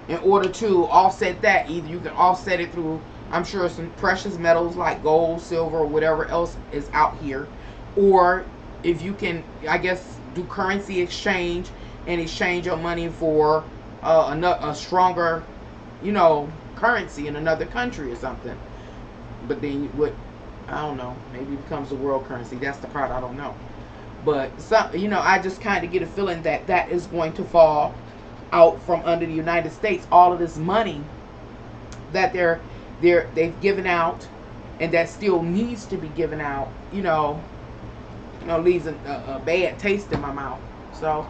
in order to offset that, either you can offset it through, I'm sure, some precious metals like gold, silver, or whatever else is out here. Or if you can, I guess, do currency exchange and exchange your money for a stronger, currency in another country or something. But then I don't know, maybe it becomes the world currency. That's the part I don't know. But I just kind of get a feeling that that is going to fall out from under the United States. All of this money that they've given out, and that still needs to be given out, leaves a bad taste in my mouth. So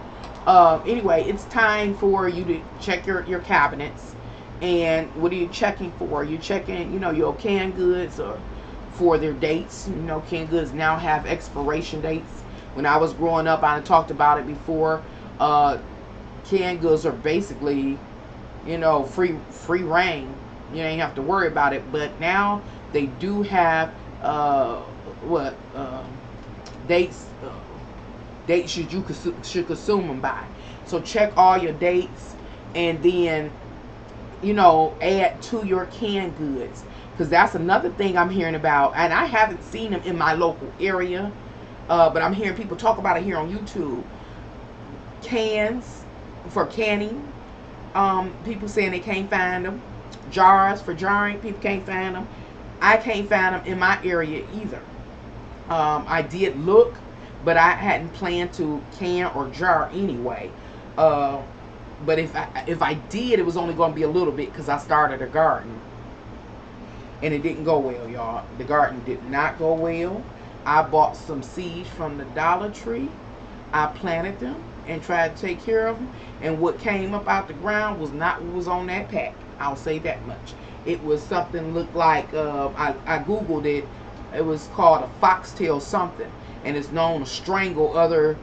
anyway, it's time for you to check your cabinets. And what are you checking for? You're checking, your canned goods or for their dates. Canned goods now have expiration dates. When I was growing up, I talked about it before. Canned goods are basically, free reign. You ain't have to worry about it. But now they do have dates you should consume them by. So check all your dates, and then add to your canned goods, because that's another thing I'm hearing about, and I haven't seen them in my local area, but I'm hearing people talk about it here on YouTube. Cans for canning, people saying they can't find them. Jars for jarring, people can't find them. I can't find them in my area either. I did look, but I hadn't planned to can or jar anyway. But if I did, it was only going to be a little bit, because I started a garden. And it didn't go well, y'all. The garden did not go well. I bought some seeds from the Dollar Tree. I planted them and tried to take care of them. And what came up out the ground was not what was on that pack. I'll say that much. It was something looked like, I Googled it. It was called a foxtail something. And it's known to strangle other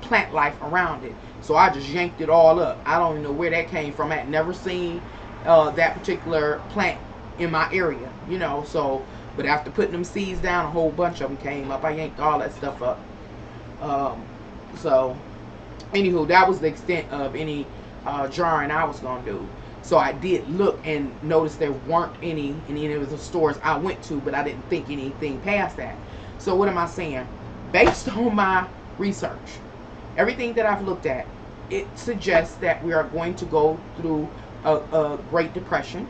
plant life around it. So I just yanked it all up. I don't even know where that came from. I had never seen that particular plant in my area, so, but after putting them seeds down, a whole bunch of them came up. I yanked all that stuff up. So anywho, that was the extent of any jarring I was gonna do. So I did look and notice there weren't any in any of the stores I went to, but I didn't think anything past that. So what am I saying? Based on my research, everything that I've looked at, it suggests that we are going to go through a Great Depression,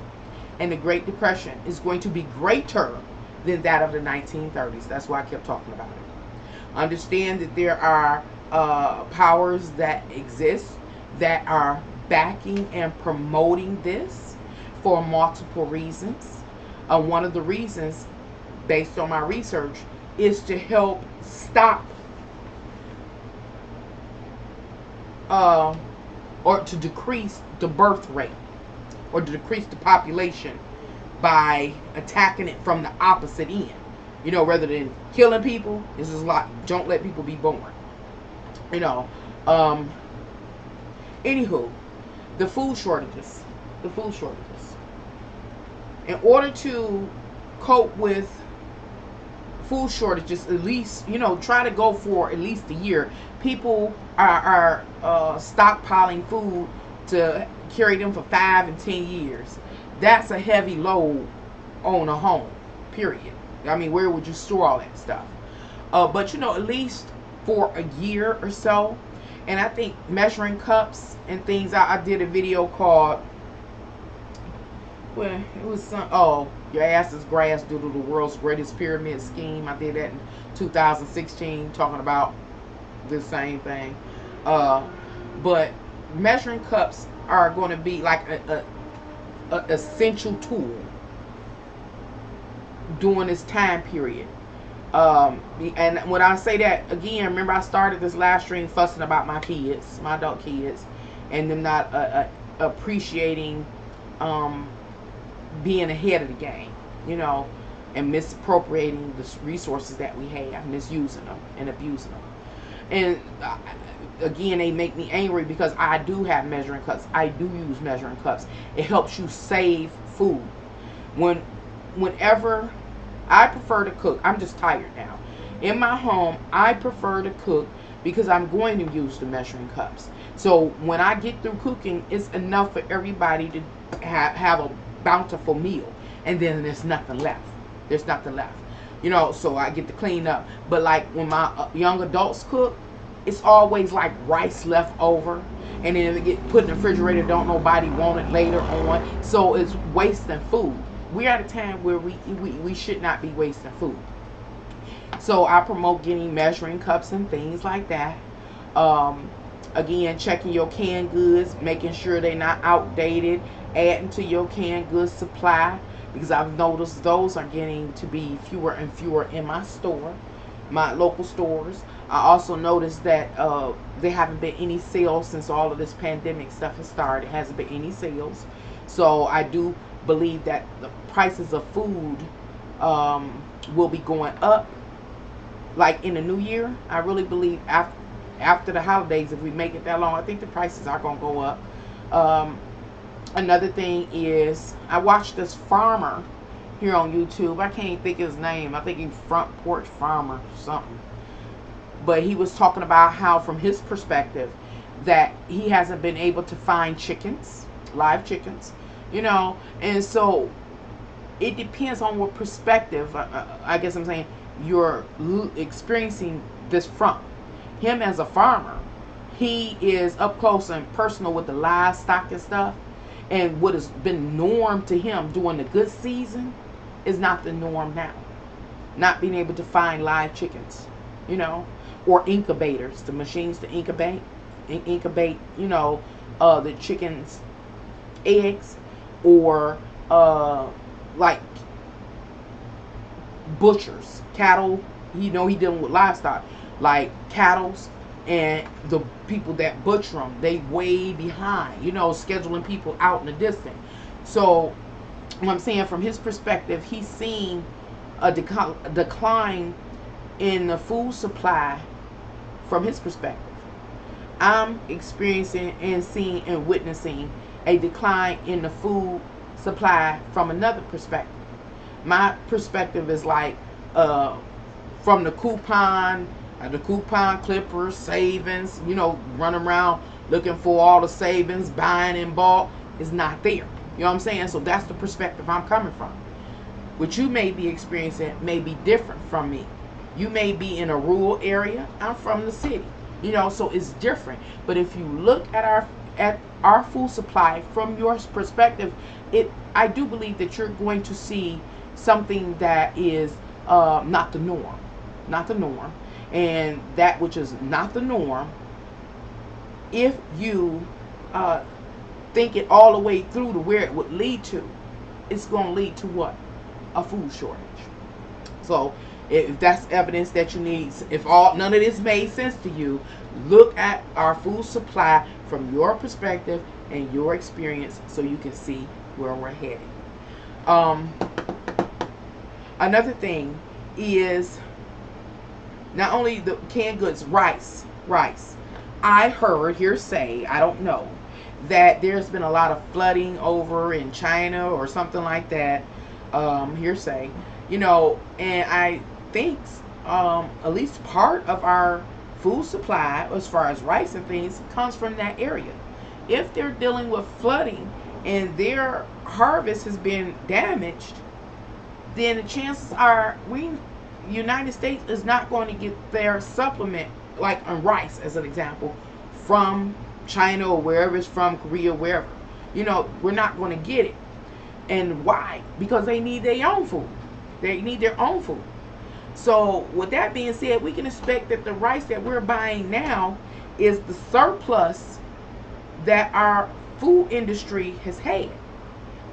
and the Great Depression is going to be greater than that of the 1930s. That's why I kept talking about it. Understand that there are powers that exist that are backing and promoting this for multiple reasons. One of the reasons, based on my research, is to help stop or to decrease the birth rate, or to decrease the population by attacking it from the opposite end. Rather than killing people, this is like, don't let people be born. Anywho, The food shortages. The food shortages. In order to cope with food shortages, at least, try to go for at least a year. People are stockpiling food to carry them for 5 and 10 years. That's a heavy load on a home, period. I mean, where would you store all that stuff? But at least for a year or so. And I think measuring cups and things, I did a video called, well, it was your ass is grass due to the world's greatest pyramid scheme. I did that in 2016, talking about the same thing. But measuring cups are going to be like a essential tool during this time period. And when I say that, again, remember I started this live stream fussing about my kids, my adult kids, and them not appreciating being ahead of the game, and misappropriating the resources that we have, misusing them and abusing them. And again, they make me angry because I do have measuring cups. I do use measuring cups. It helps you save food. Whenever I prefer to cook, I'm just tired now. In my home, I prefer to cook because I'm going to use the measuring cups. So when I get through cooking, it's enough for everybody to have a bountiful meal, and then there's nothing left. There's nothing left. So I get to clean up. But like when my young adults cook, it's always like rice left over, and then it get put in the refrigerator. Don't nobody want it later on, so it's wasting food. We're at a time where we should not be wasting food. So I promote getting measuring cups and things like that. Again, checking your canned goods, making sure they're not outdated, adding to your canned goods supply, because I've noticed those are getting to be fewer and fewer in my store, my local stores. I also noticed that there haven't been any sales since all of this pandemic stuff has started. It hasn't been any sales. So I do believe that the prices of food will be going up, like in the new year. I really believe after the holidays, if we make it that long, I think the prices are going to go up. Another thing is, I watched this farmer here on YouTube. I can't think of his name. I think he's Front Porch Farmer or something. But he was talking about how, from his perspective, that he hasn't been able to find chickens, live chickens, and so it depends on what perspective, I guess I'm saying, you're experiencing this from. Him as a farmer, he is up close and personal with the livestock and stuff, and what has been norm to him during the good season is not the norm now. Not being able to find live chickens, or incubators, the machines to incubate, the chickens' eggs, or like butchers, cattle. He dealing with livestock, like cattle, and the people that butcher them, they way behind, scheduling people out in the distance. So what I'm saying, from his perspective, he's seeing a decline in the food supply. From his perspective, I'm experiencing and seeing and witnessing a decline in the food supply from another perspective. My perspective is like from the coupon clippers, savings, running around looking for all the savings, buying in bulk, is not there. You know what I'm saying? So that's the perspective I'm coming from. What you may be experiencing may be different from me. You may be in a rural area. I'm from the city. So it's different. But if you look at our food supply from your perspective, I do believe that you're going to see something that is not the norm. Not the norm. And that which is not the norm, if you think it all the way through to where it would lead to, it's going to lead to what? A food shortage. So if that's evidence that you need, if none of this made sense to you, look at our food supply from your perspective and your experience so you can see where we're headed. Another thing is not only the canned goods, rice. I heard hearsay, I don't know, that there's been a lot of flooding over in China or something like that. Hearsay, and I think at least part of our food supply, as far as rice and things, comes from that area. If they're dealing with flooding and their harvest has been damaged, then the chances are United States is not going to get their supplement, like on rice as an example, from China or wherever it's from, Korea, wherever. We're not going to get it. And why? Because they need their own food. They need their own food. So with that being said, we can expect that the rice that we're buying now is the surplus that our food industry has had.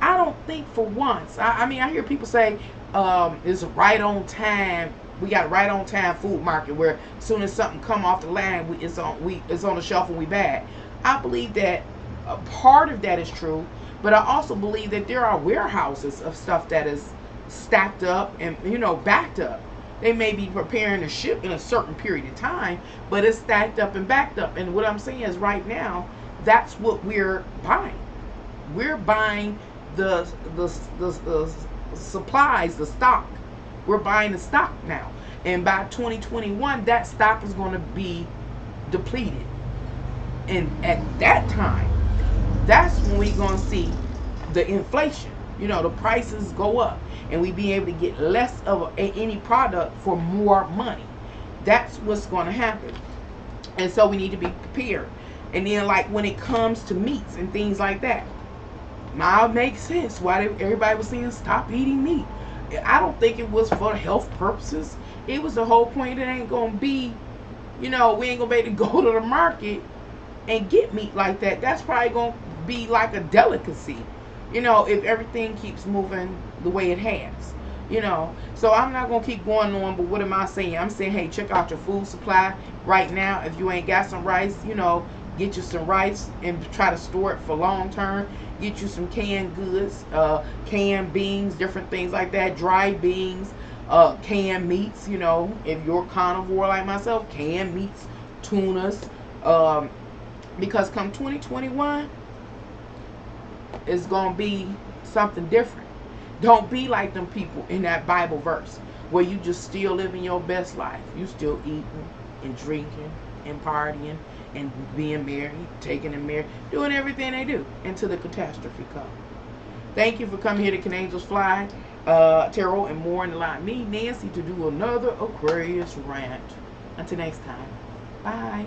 I don't think for once. I mean, I hear people say it's right on time. We got right on time food market where as soon as something come off the line, it's on the shelf and we buy it. I believe that a part of that is true, but I also believe that there are warehouses of stuff that is stacked up and backed up. They may be preparing to ship in a certain period of time, but it's stacked up and backed up. And what I'm saying is right now, that's what we're buying. We're buying the supplies, the stock. We're buying the stock now. And by 2021, that stock is going to be depleted. And at that time, that's when we're going to see the inflation. The prices go up and we be able to get less of any product for more money. That's what's going to happen. And so we need to be prepared. And then like when it comes to meats and things like that, now it makes sense why everybody was saying stop eating meat. I don't think it was for health purposes. It was the whole point. It ain't going to be, we ain't going to be able to go to the market and get meat like that. That's probably going to be like a delicacy, if everything keeps moving the way it has. So I'm not going to keep going on, but what am I saying? I'm saying, hey, check out your food supply right now. If you ain't got some rice, get you some rice and try to store it for long term. Get you some canned goods, canned beans, different things like that, dried beans, canned meats, if you're a carnivore like myself, canned meats, tunas, because come 2021, it's going to be something different. Don't be like them people in that Bible verse where you just still living your best life. You still eating and drinking and partying and being married, taking and married, doing everything they do until the catastrophe comes. Thank you for coming here to Can Angels Fly, Tarot, and more, and allow me, Nancy, to do another Aquarius rant. Until next time, bye.